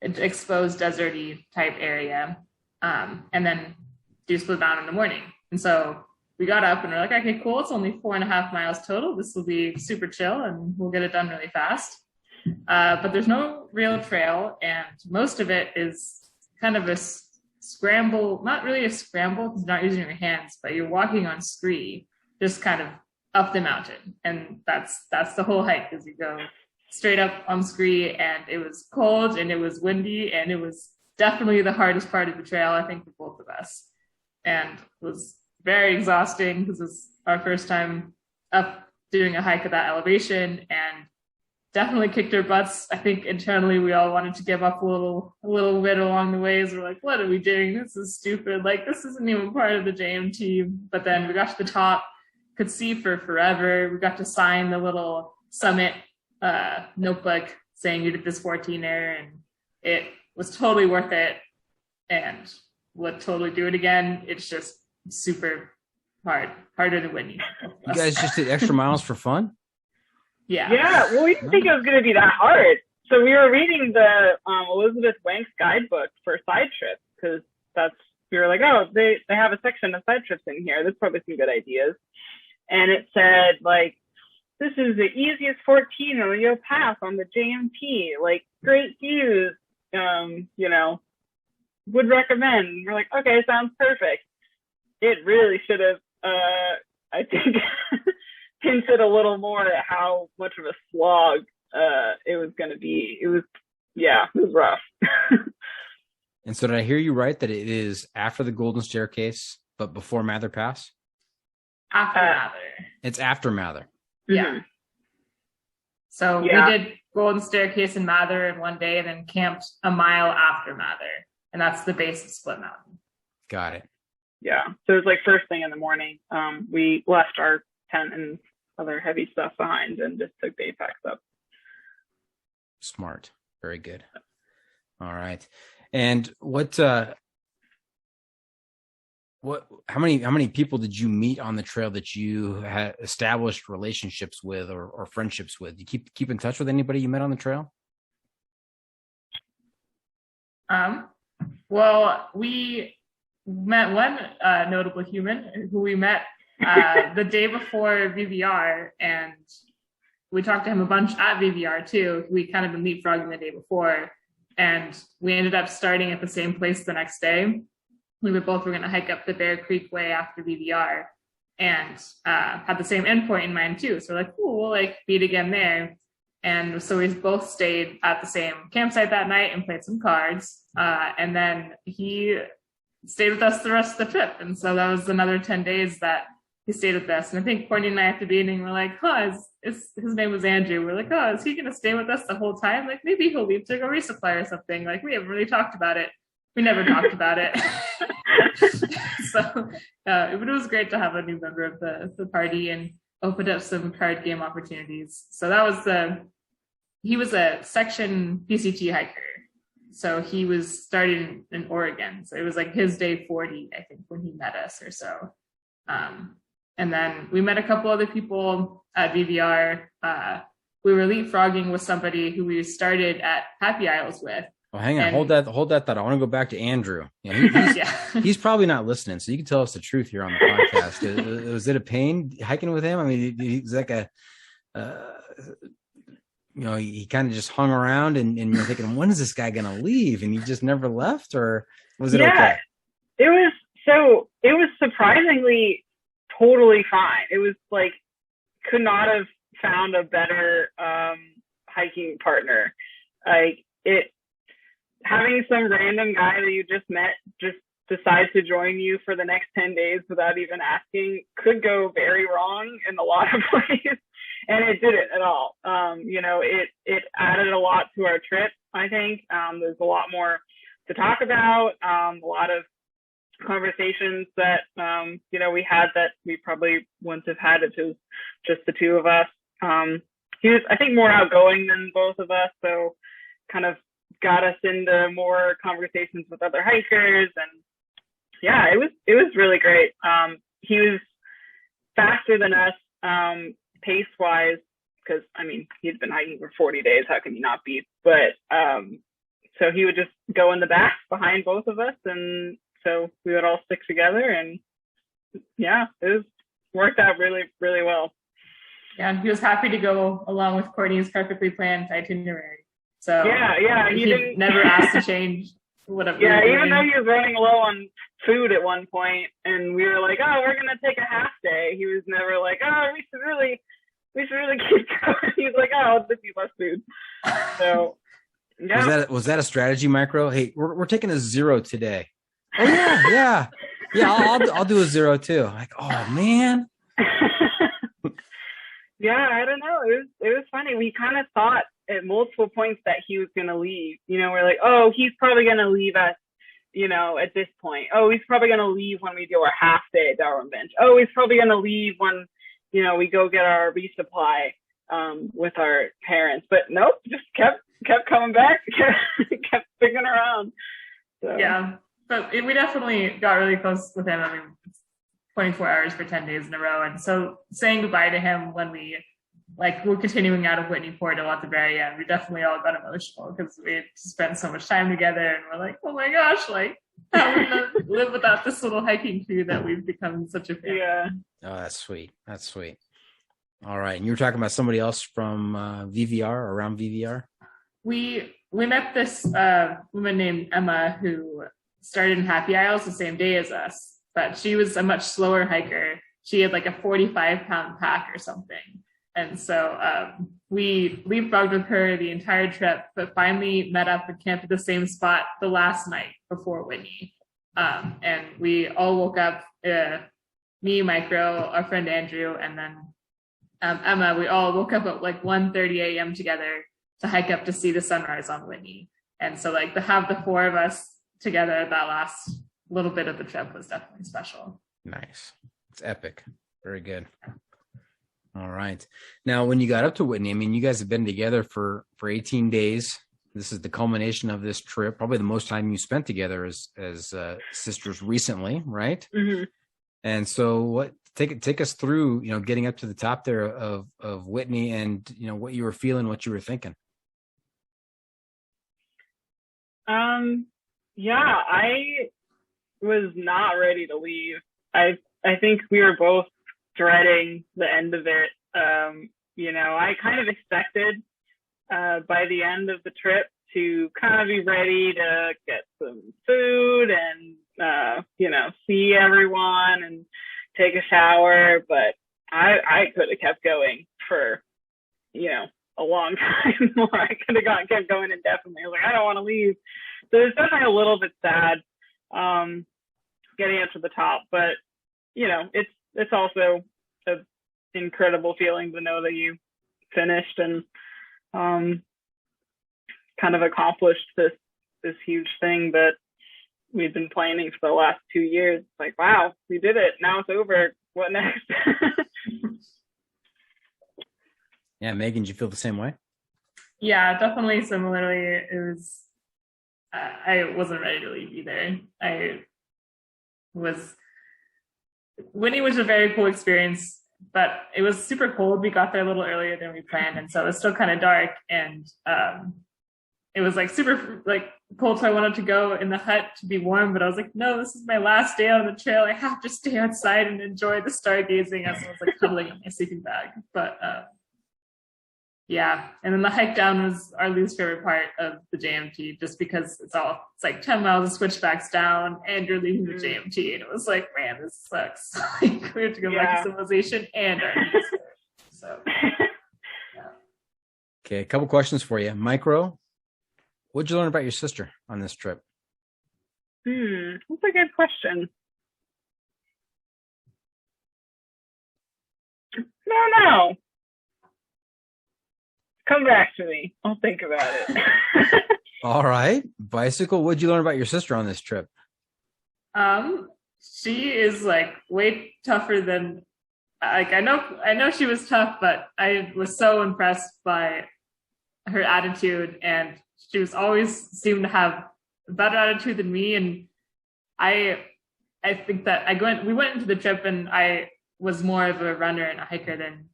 exposed deserty type area, and then do Split Mountain in the morning. And so we got up and we're like, okay, cool. It's only 4.5 miles total. This will be super chill and we'll get it done really fast. But there's no real trail, and most of it is kind of a scramble, not really a scramble because you're not using your hands, but you're walking on scree, just kind of up the mountain. And that's the whole hike, as you go straight up on scree, and it was cold and it was windy, and it was definitely the hardest part of the trail, I think, for both of us. And it was very exhausting because it's our first time up doing a hike at that elevation, and definitely kicked our butts. I think internally we all wanted to give up a little bit along the ways. We're like, what are we doing? This is stupid. Like, this isn't even part of the JMT. But then we got to the top, could see for forever. We got to sign the little summit notebook saying you did this 14er, and it was totally worth it, and would totally do it again. It's just super harder than windy. You guys just did extra miles for fun? Yeah, well, we didn't think it was going to be that hard. So we were reading the Elizabeth Wank's guidebook for side trips, because we were like, oh, they have a section of side trips in here. There's probably some good ideas. And it said, like, this is the easiest 14er you'll pass on the JMT. Like, great views, would recommend. And we're like, okay, sounds perfect. It really should have, I think, hinted a little more at how much of a slog it was going to be. It was rough. And so did I hear you right that it is after the Golden Staircase, but before Mather Pass? After Mather. It's after Mather. Yeah. Mm-hmm. So we did Golden Staircase in Mather in one day, and then camped a mile after Mather. And that's the base of Split Mountain. Got it. Yeah. So it was like first thing in the morning. We left our tent and other heavy stuff behind and just took day packs up. Smart. Very good. All right. And what how many people did you meet on the trail that you had established relationships with or friendships with? Do you keep in touch with anybody you met on the trail? Well, we met one notable human who we met the day before VVR, and we talked to him a bunch at VVR too. We kind of been leapfrogging the day before, and we ended up starting at the same place the next day. We were going to hike up the Bear Creek Way after VVR, and had the same endpoint in mind too. So like, cool, we'll like meet again there. And so we both stayed at the same campsite that night and played some cards. And then he stayed with us the rest of the trip. And so that was another 10 days that he stayed with us. And I think Courtney and I at the beginning were like, his name was Andrew. We're like, is he going to stay with us the whole time? Like maybe he'll leave to go resupply or something. Like we haven't really talked about it. We never talked about it. So it was great to have a new member of the party and opened up some card game opportunities. So that was he was a section PCT hiker. So he was starting in Oregon. So it was like his day 40, I think, when he met us or so. And then we met a couple other people at VVR. We were leapfrogging with somebody who we started at Happy Isles with. Oh, hang on. Hold that thought. I want to go back to Andrew. Yeah, he's probably not listening, so you can tell us the truth here on the podcast. Was it a pain hiking with him? I mean, he's like he kind of just hung around, and you're thinking, when is this guy going to leave? And he just never left, or was it okay? It was surprisingly totally fine. It was like, could not have found a better hiking partner. Like having some random guy that you just met just decide to join you for the next 10 days without even asking could go very wrong in a lot of ways. And it didn't at all. It added a lot to our trip, I think. There's a lot more to talk about, a lot of conversations that, we had that we probably wouldn't have had if it was just the two of us. He was, I think, more outgoing than both of us, so kind of got us into more conversations with other hikers, and yeah, it was really great. He was faster than us pace wise, because I mean he's been hiking for 40 days. How can he not be? But so he would just go in the back behind both of us, and so we would all stick together, and yeah, it worked out really, really well. Yeah, and he was happy to go along with Courtney's perfectly planned itinerary. So yeah, he didn't never asked to change whatever. Yeah, even though he was running low on food at one point, and we were like, "Oh, we're gonna take a half day," he was never like, "Oh, we should really keep going." He's like, "Oh, I'll just eat less food." So, yeah. Was that a strategy, Micro? Hey, we're taking a 0 today. Oh yeah. I'll do a 0 too. Like, oh man. Yeah, I don't know. It was funny. We kind of thought at multiple points that he was going to leave. We're like, oh, he's probably going to leave us, at this point. Oh, he's probably going to leave when we do our half day at Darwin Bench. Oh, he's probably going to leave when, we go get our resupply with our parents. But nope, just kept coming back, kept sticking around. So. Yeah, but we definitely got really close with him. I mean, 24 hours for 10 days in a row. And so saying goodbye to him when we're continuing out of Whitney Portal at the very end, we definitely all got emotional because we had spent so much time together, and we're like, oh my gosh, like how are we gonna live without this little hiking crew that we've become such a fan. Yeah. Oh, that's sweet. All right. And you were talking about somebody else from VVR, around VVR? We met this woman named Emma who started in Happy Isles the same day as us. But she was a much slower hiker. She had like a 45-pound pack or something. And so we leapfrogged with her the entire trip, but finally met up and camped at the same spot the last night before Whitney. And we all woke up, me, Micro, our friend Andrew, and then Emma, we all woke up at like 1:30 a.m. together to hike up to see the sunrise on Whitney. And so like to have the four of us together that last little bit of the trip was definitely special. Nice. It's epic. Very good. All right. Now, when you got up to Whitney, I mean, you guys have been together for 18 days. This is the culmination of this trip, probably the most time you spent together as sisters recently, right? Mm-hmm. And so take us through, getting up to the top there of Whitney and, what you were feeling, what you were thinking. Yeah, I was not ready to leave. I think we were both dreading the end of it. I kind of expected by the end of the trip to kind of be ready to get some food and see everyone and take a shower, but I could have kept going for a long time more. I could have kept going indefinitely. I was like, I don't want to leave. So it's definitely a little bit sad getting up to the top, but it's also an incredible feeling to know that you finished and kind of accomplished this huge thing that we've been planning for the last 2 years. It's like, wow, we did it. Now it's over. What next? Yeah, Megan, did you feel the same way? Yeah, definitely similarly. It was, I wasn't ready to leave either. Whitney was a very cool experience, but it was super cold. We got there a little earlier than we planned, and so it was still kind of dark, and it was like super cold, so I wanted to go in the hut to be warm, but I was like, no, this is my last day on the trail. I have to stay outside and enjoy the stargazing as I was like cuddling in my sleeping bag. But yeah, and then the hike down was our least favorite part of the JMT, just because it's like 10 miles of switchbacks down and you're leaving the JMT, and it was like, man, this sucks. Like, we have to go back to civilization and our so yeah. Okay, a couple questions for you. Micro, what'd you learn about your sister on this trip? That's a good question. No. Come back to me. I'll think about it. All right. Bicycle, what'd you learn about your sister on this trip? She is like way tougher than I know she was tough, but I was so impressed by her attitude, and she was always seemed to have a better attitude than me. And I think that we went into the trip and I was more of a runner and a hiker than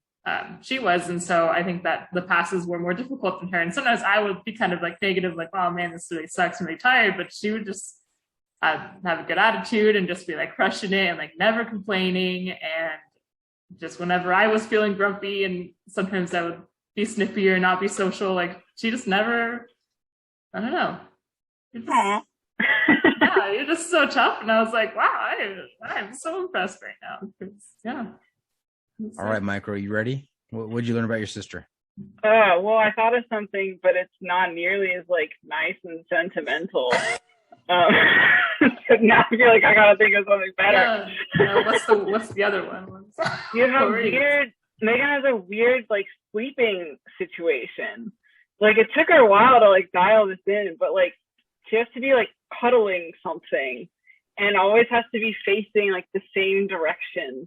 she was, and so I think that the passes were more difficult than her. And sometimes I would be kind of like negative, like, oh man, this really sucks, I'm really tired. But she would just have a good attitude and just be like crushing it and like never complaining. And just whenever I was feeling grumpy and sometimes I would be snippy or not be social, like she just never, I don't know. Yeah, you're just so tough. And I was like, wow, I'm so impressed right now. Yeah. All right, Micro, you ready? What did you learn about your sister? Well, I thought of something, but it's not nearly as like nice and sentimental. Now I feel like I gotta think of something better. What's the other one? You have Megan has a weird like sleeping situation. Like it took her a while to like dial this in, but like she has to be like cuddling something and always has to be facing like the same direction.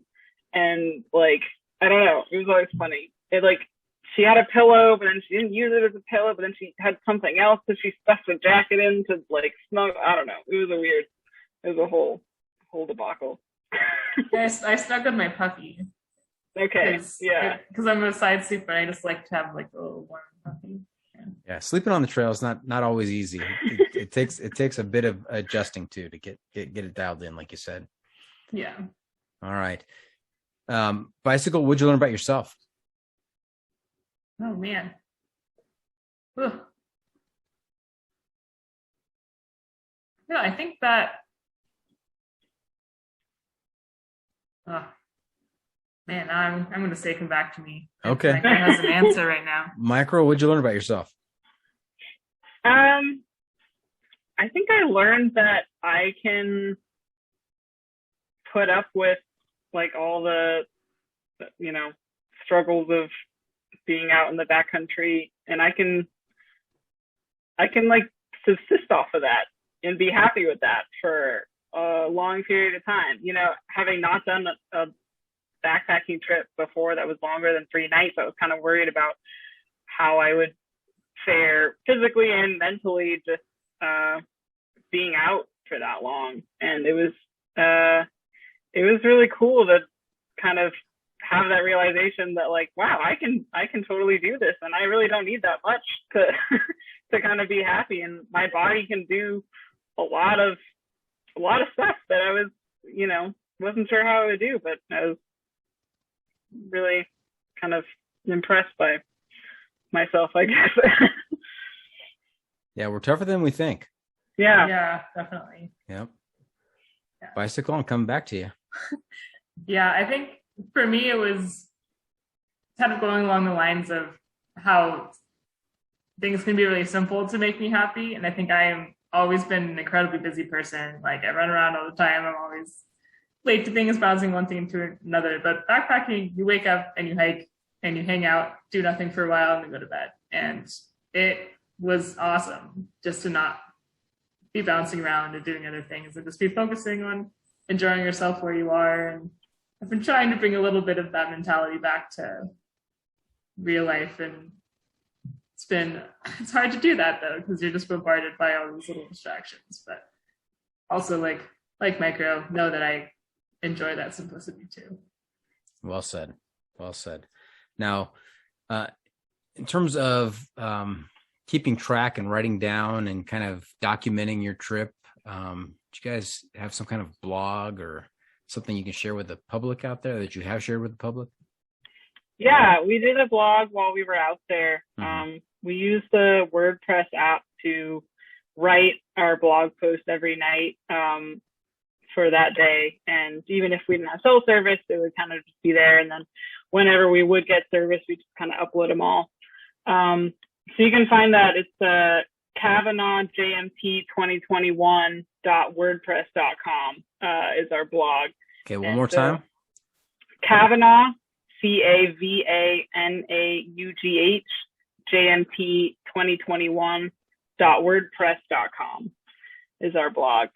And like, I don't know, it was always funny. It like, she had a pillow, but then she didn't use it as a pillow, but then she had something else that she stuffed a jacket in to like snug. I don't know. It was a whole debacle. I snuggled my puppy. Okay. Yeah. Because I'm a side sleeper. I just like to have like a little warm puppy. Yeah, sleeping on the trail is not always easy. It takes a bit of adjusting to get it dialed in, like you said. Yeah. All right. Bicycle, what'd you learn about yourself? Oh man. Ugh. Yeah, I think that man, I'm gonna say come back to me. Okay. Like, has an answer right now. Micro, what'd you learn about yourself? I think I learned that I can put up with like all the struggles of being out in the backcountry, and I can like subsist off of that and be happy with that for a long period of time. Having not done a backpacking trip before that was longer than 3 nights, I was kind of worried about how I would fare physically and mentally, just being out for that long. And it was really cool to kind of have that realization that, like, wow, I can totally do this, and I really don't need that much to to kind of be happy, and my body can do a lot of stuff that I was, wasn't sure how I would do, but I was really kind of impressed by myself, I guess. Yeah, we're tougher than we think. Yeah, definitely. Yep. Yeah. Bicycle and come back to you. Yeah, I think for me, it was kind of going along the lines of how things can be really simple to make me happy. And I think I've always been an incredibly busy person. Like, I run around all the time. I'm always late to things, bouncing one thing to another. But backpacking, you wake up and you hike and you hang out, do nothing for a while, and then go to bed. And it was awesome just to not be bouncing around and doing other things and just be focusing on enjoying yourself where you are. And I've been trying to bring a little bit of that mentality back to real life, and it's hard to do that though, because you're just bombarded by all these little distractions. But also, like micro, know that I enjoy that simplicity too. Well said. Now, in terms of keeping track and writing down and kind of documenting your trip, do you guys have some kind of blog or something you can share with the public out there that you have shared with the public? Yeah, we did a blog while we were out there. Mm-hmm. We used the WordPress app to write our blog post every night for that day. And even if we didn't have cell service, it would kind of just be there. And then whenever we would get service, we just kind of upload them all. So you can find that. It's Kavanaugh JMT 2021.wordpress.com is our blog. Okay, one more time. Kavanaugh, CAVANAUGH, JMT 2021.wordpress.com is our blog.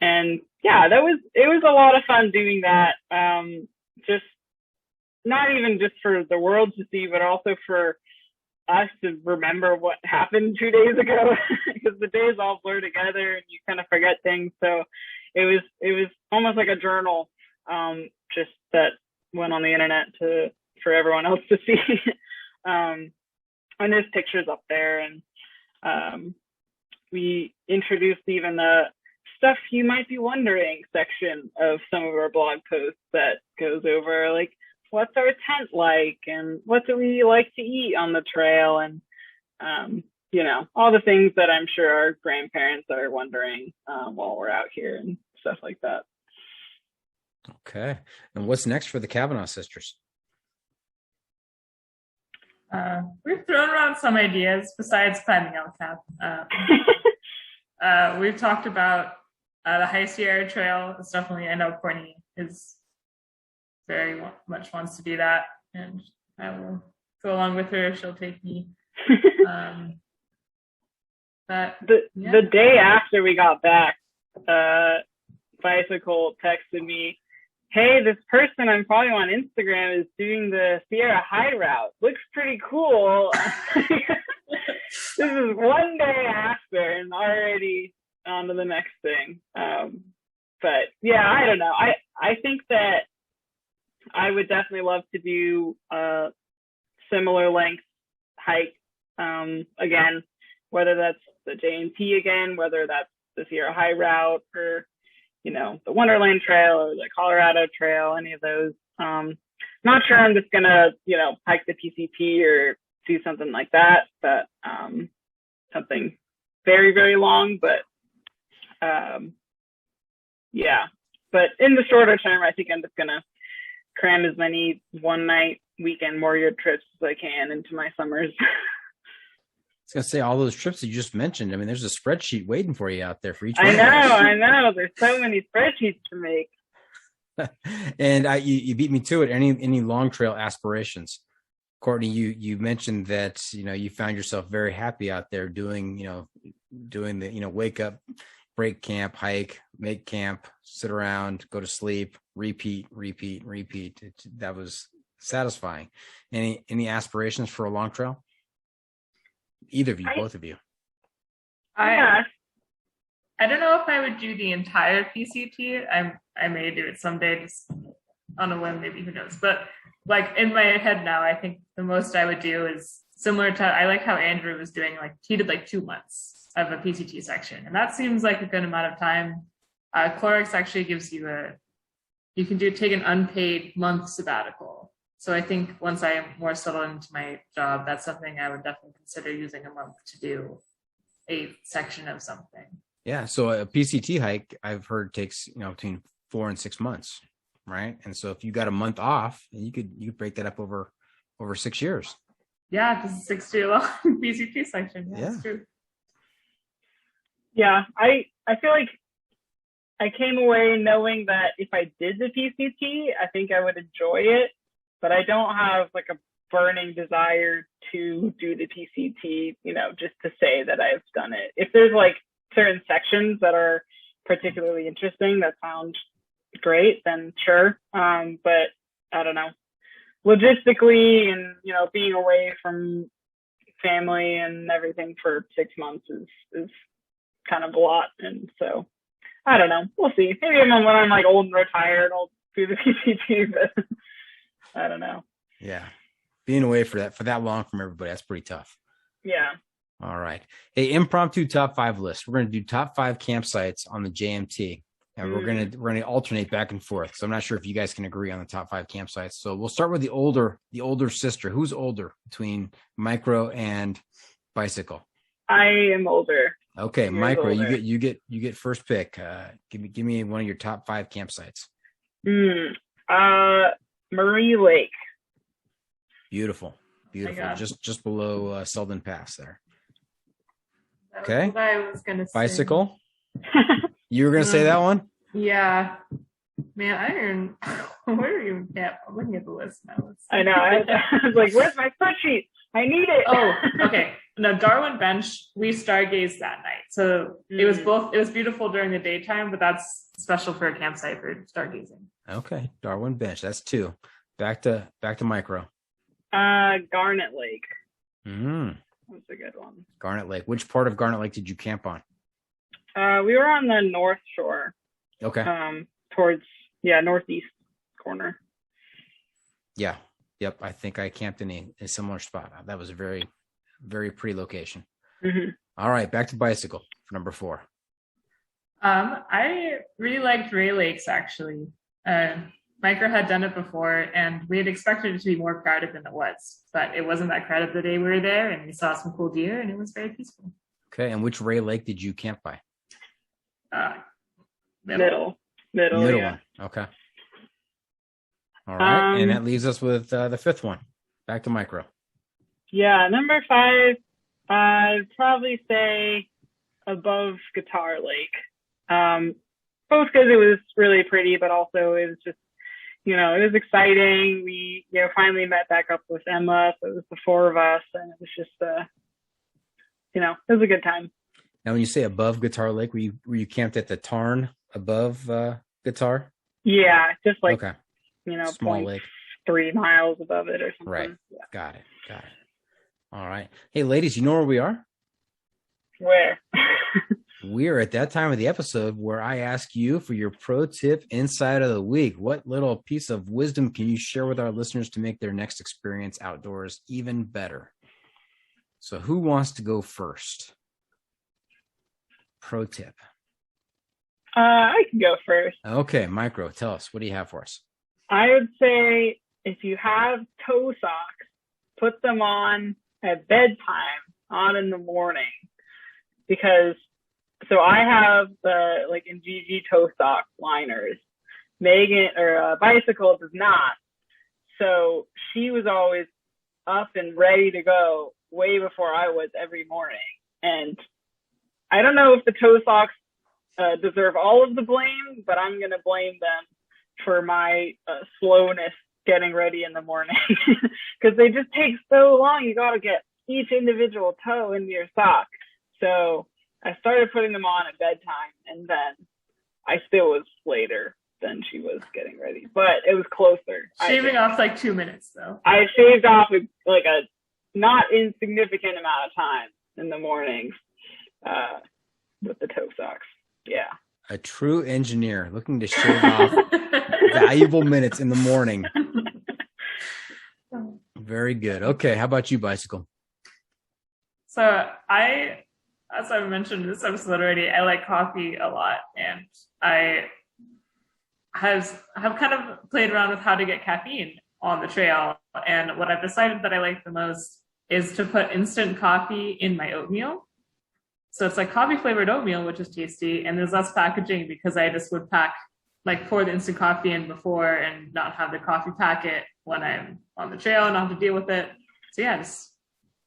And yeah, it was a lot of fun doing that. Just not even just for the world to see, but also for us to remember what happened 2 days ago, because the days all blur together and you kind of forget things. So it was almost like a journal, just that went on the internet for everyone else to see. And there's pictures up there, and we introduced even the stuff you might be wondering section of some of our blog posts that goes over, like, what's our tent like, and what do we like to eat on the trail, and all the things that I'm sure our grandparents are wondering while we're out here and stuff like that. Okay. And what's next for the Kavanaugh sisters? We've thrown around some ideas besides climbing El Cap. We've talked about the High Sierra Trail. It's definitely, I know Courtney is very much wants to do that, and I will go along with her. She'll take me. But the day after we got back, Bicycle texted me, "Hey, this person I'm following on Instagram is doing the Sierra High route. Looks pretty cool." This is one day after and already on to the next thing. But yeah, I don't know. I think that I would definitely love to do a similar length hike again, whether that's the J&T again, whether that's the Sierra High route, or the Wonderland Trail or the Colorado Trail, any of those. Not sure I'm just gonna hike the PCT or do something like that, but something very, very long. But yeah, but in the shorter term, I think I'm just gonna cram as many one night weekend warrior trips as I can into my summers. I was gonna say, all those trips that you just mentioned, I mean, there's a spreadsheet waiting for you out there for each one. I know. There's so many spreadsheets to make. And you beat me to it. Any long trail aspirations? Courtney, you mentioned that you found yourself very happy out there doing the wake up, break camp, hike, make camp, sit around, go to sleep, repeat. That was satisfying. Any aspirations for a long trail? Either of you, both of you. Yeah. I don't know if I would do the entire PCT. I may do it someday, just on a whim, maybe, who knows. But like in my head now, I think the most I would do is similar to, I like how Andrew was doing, like he did like 2 months of a PCT section. And that seems like a good amount of time. Clorox actually gives you you can take an unpaid month sabbatical. So I think once I am more settled into my job, that's something I would definitely consider using a month to do a section of something. Yeah. So a PCT hike, I've heard, takes, between 4 and 6 months. Right. And so if you got a month off, you could break that up over 6 years. Yeah, because 6 year long PCT section. Yeah, that's true. Yeah, I feel like I came away knowing that if I did the PCT, I think I would enjoy it, but I don't have like a burning desire to do the PCT, just to say that I've done it. If there's like certain sections that are particularly interesting that sound great, then sure. But I don't know. Logistically and, being away from family and everything for 6 months is kind of a lot. And so I don't know. We'll see. Maybe when I'm like old and retired, I'll do the PCT, but I don't know. Yeah. Being away for that long from everybody, that's pretty tough. Yeah. All right. Hey, impromptu top 5 list. We're going to do top 5 campsites on the JMT. And we're gonna alternate back and forth. So I'm not sure if you guys can agree on the top 5 campsites. So we'll start with the older sister. Who's older between Micro and Bicycle? I am older. Okay, You're Micro, older. you get first pick. Give me one of your top 5 campsites. Marie Lake. Beautiful. Just below Selden Pass there. That was what I was gonna say. Bicycle. You were gonna say that one? Yeah. Man, where are you at? I'm looking at the list now. I know. I was like, where's my spreadsheet? I need it. Oh, okay. No, Darwin Bench, we stargazed that night. So it was beautiful during the daytime, but that's special for a campsite for stargazing. Okay. Darwin Bench. That's 2. Back to Micro. Garnet Lake. That's a good one. Garnet Lake. Which part of Garnet Lake did you camp on? We were on the North Shore. Okay. Towards northeast corner. Yeah. Yep. I think I camped in a similar spot. That was a very, very pretty location. Mm-hmm. All right, back to Bicycle for number 4. I really liked Ray Lakes actually. Micro had done it before, and we had expected it to be more crowded than it was, but it wasn't that crowded the day we were there, and we saw some cool deer, and it was very peaceful. Okay, and which Ray Lake did you camp by? Middle. Yeah. One. Okay. All right, and that leaves us with the 5th one. Back to Micro. Yeah, number 5, I'd probably say above Guitar Lake. Both because it was really pretty, but also it was just, it was exciting. We, finally met back up with Emma, so it was the 4 of us, and it was just, it was a good time. Now, when you say above Guitar Lake, were you camped at the tarn above Guitar? Yeah, just like, okay. Small lake, 3 miles above it or something. Right. Yeah. Got it. All right. Hey, ladies, you know where we are? Where? We're at that time of the episode where I ask you for your pro tip insight of the week. What little piece of wisdom can you share with our listeners to make their next experience outdoors even better? So who wants to go first? Pro tip. I can go first. Okay, Micro, tell us. What do you have for us? I would say if you have toe socks, put them on at bedtime, not in the morning. Because, so I have the, in GG toe sock liners. Megan, or Bicycle does not. So she was always up and ready to go way before I was every morning. And I don't know if the toe socks deserve all of the blame, but I'm going to blame them for my slowness getting ready in the morning because they just take so long. You got to get each individual toe into your sock. So I started putting them on at bedtime, and then I still was later than she was getting ready, but it was closer. Shaving off 2 minutes though. I shaved off a not insignificant amount of time, in the mornings with the toe socks. Yeah. A true engineer looking to shave off valuable minutes in the morning. Very good. Okay, how about you, Bicycle? So as I mentioned in this episode already, I like coffee a lot, and I have kind of played around with how to get caffeine on the trail. And what I've decided that I like the most is to put instant coffee in my oatmeal. So it's like coffee flavored oatmeal, which is tasty, and there's less packaging because I just would pour the instant coffee in before and not have the coffee packet when I'm on the trail and not have to deal with it. So yeah, just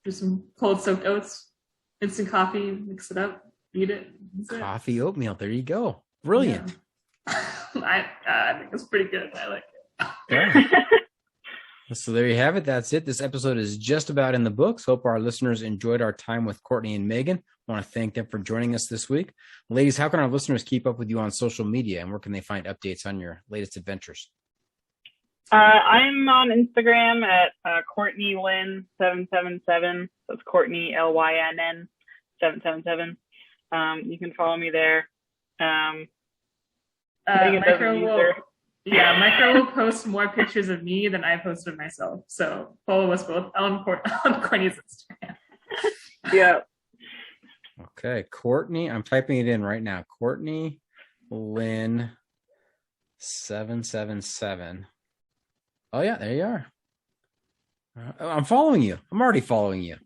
do some cold soaked oats, instant coffee, mix it up, eat it. Coffee oatmeal. There you go. Brilliant. Yeah. I think it's pretty good. I like it. Yeah. So there you have it. That's it. This episode is just about in the books. Hope our listeners enjoyed our time with Courtney and Megan. I want to thank them for joining us this week. Ladies, how can our listeners keep up with you on social media, and where can they find updates on your latest adventures? I'm on Instagram at Courtney Lynn 777. That's Courtney LYNN 777. You can follow me there. Micro will post more pictures of me than I posted myself. So follow us both on Courtney's Instagram. Yeah. Okay, Courtney, I'm typing it in right now. Courtney Lynn 777. Oh yeah, there you are. I'm following you. I'm already following you.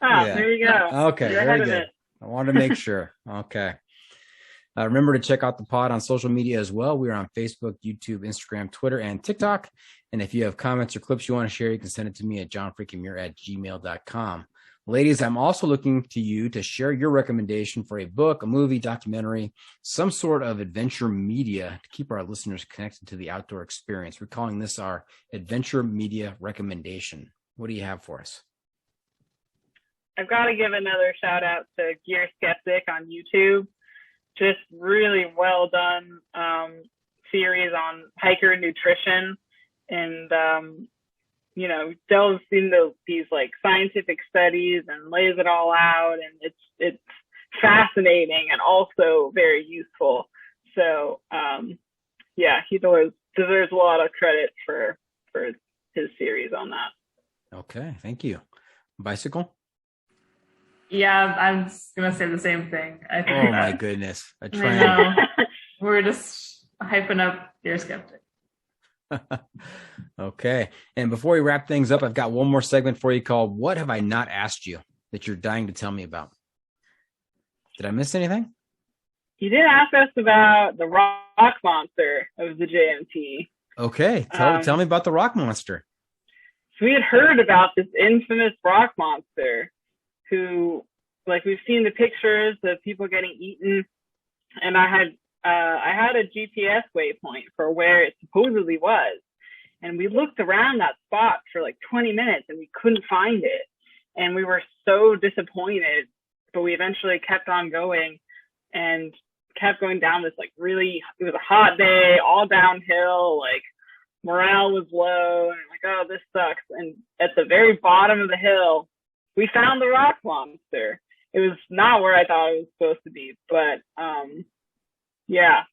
Oh, yeah. There you go. Okay, very good. I wanted to make sure. Okay. Remember to check out the pod on social media as well. We are on Facebook, YouTube, Instagram, Twitter, and TikTok. And if you have comments or clips you want to share, you can send it to me at johnfreakinmuir@gmail.com. Ladies, I'm also looking to you to share your recommendation for a book, a movie, documentary, some sort of adventure media to keep our listeners connected to the outdoor experience. We're calling this our adventure media recommendation. What do you have for us? I've got to give another shout out to Gear Skeptic on YouTube. Just really well done series on hiker nutrition, and delves into these like scientific studies and lays it all out, and it's fascinating and also very useful. So he deserves a lot of credit for his series on that. Okay, thank you. Bicycle? Yeah, I'm just gonna say the same thing. I think. Oh my goodness, a trend. I know. We're just hyping up Gear Skeptic. Okay, and before we wrap things up, I've got one more segment for you called "What Have I Not Asked You That You're Dying to Tell Me About?" Did I miss anything? You did ask us about the rock monster of the JMT. Okay, tell me about the rock monster. So we had heard about this infamous rock monster who, like, we've seen the pictures of people getting eaten, and I had a GPS waypoint for where it supposedly was, and we looked around that spot for like 20 minutes and we couldn't find it, and we were so disappointed, but we eventually kept on going and kept going down this it was a hot day, all downhill, like morale was low, and like, oh, this sucks. And at the very bottom of the hill, we found the rock monster. It was not where I thought it was supposed to be, but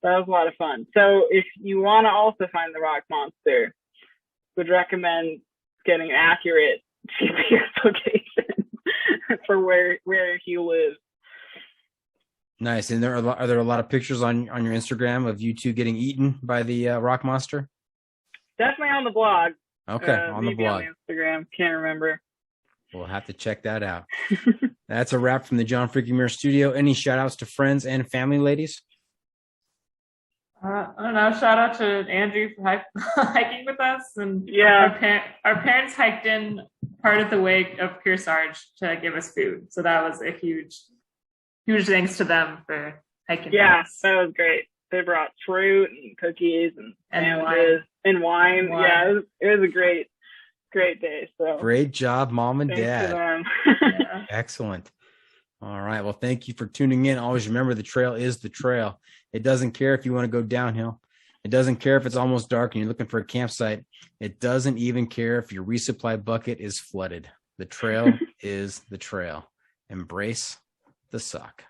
that was a lot of fun. So if you want to also find the rock monster, would recommend getting an accurate GPS location for where he lives. Nice. And are there a lot of pictures on your Instagram of you two getting eaten by the rock monster? Definitely on the blog. Okay, on the blog. On Instagram, can't remember. We'll have to check that out. That's a wrap from the John Freaking Muir studio. Any shout outs to friends and family, ladies? I don't know. Shout out to Andrew for hiking with us. And our parents hiked in part of the way of Kearsarge to give us food. So that was a huge thanks to them for hiking with us. That was great. They brought fruit and cookies and sandwiches and wine. Yeah, it was a great day. So great job, Mom and Dad. Yeah. Excellent. All right. Well, thank you for tuning in. Always remember, the trail is the trail. It doesn't care if you want to go downhill. It doesn't care if it's almost dark and you're looking for a campsite. It doesn't even care if your resupply bucket is flooded. The trail is the trail. embrace the suck.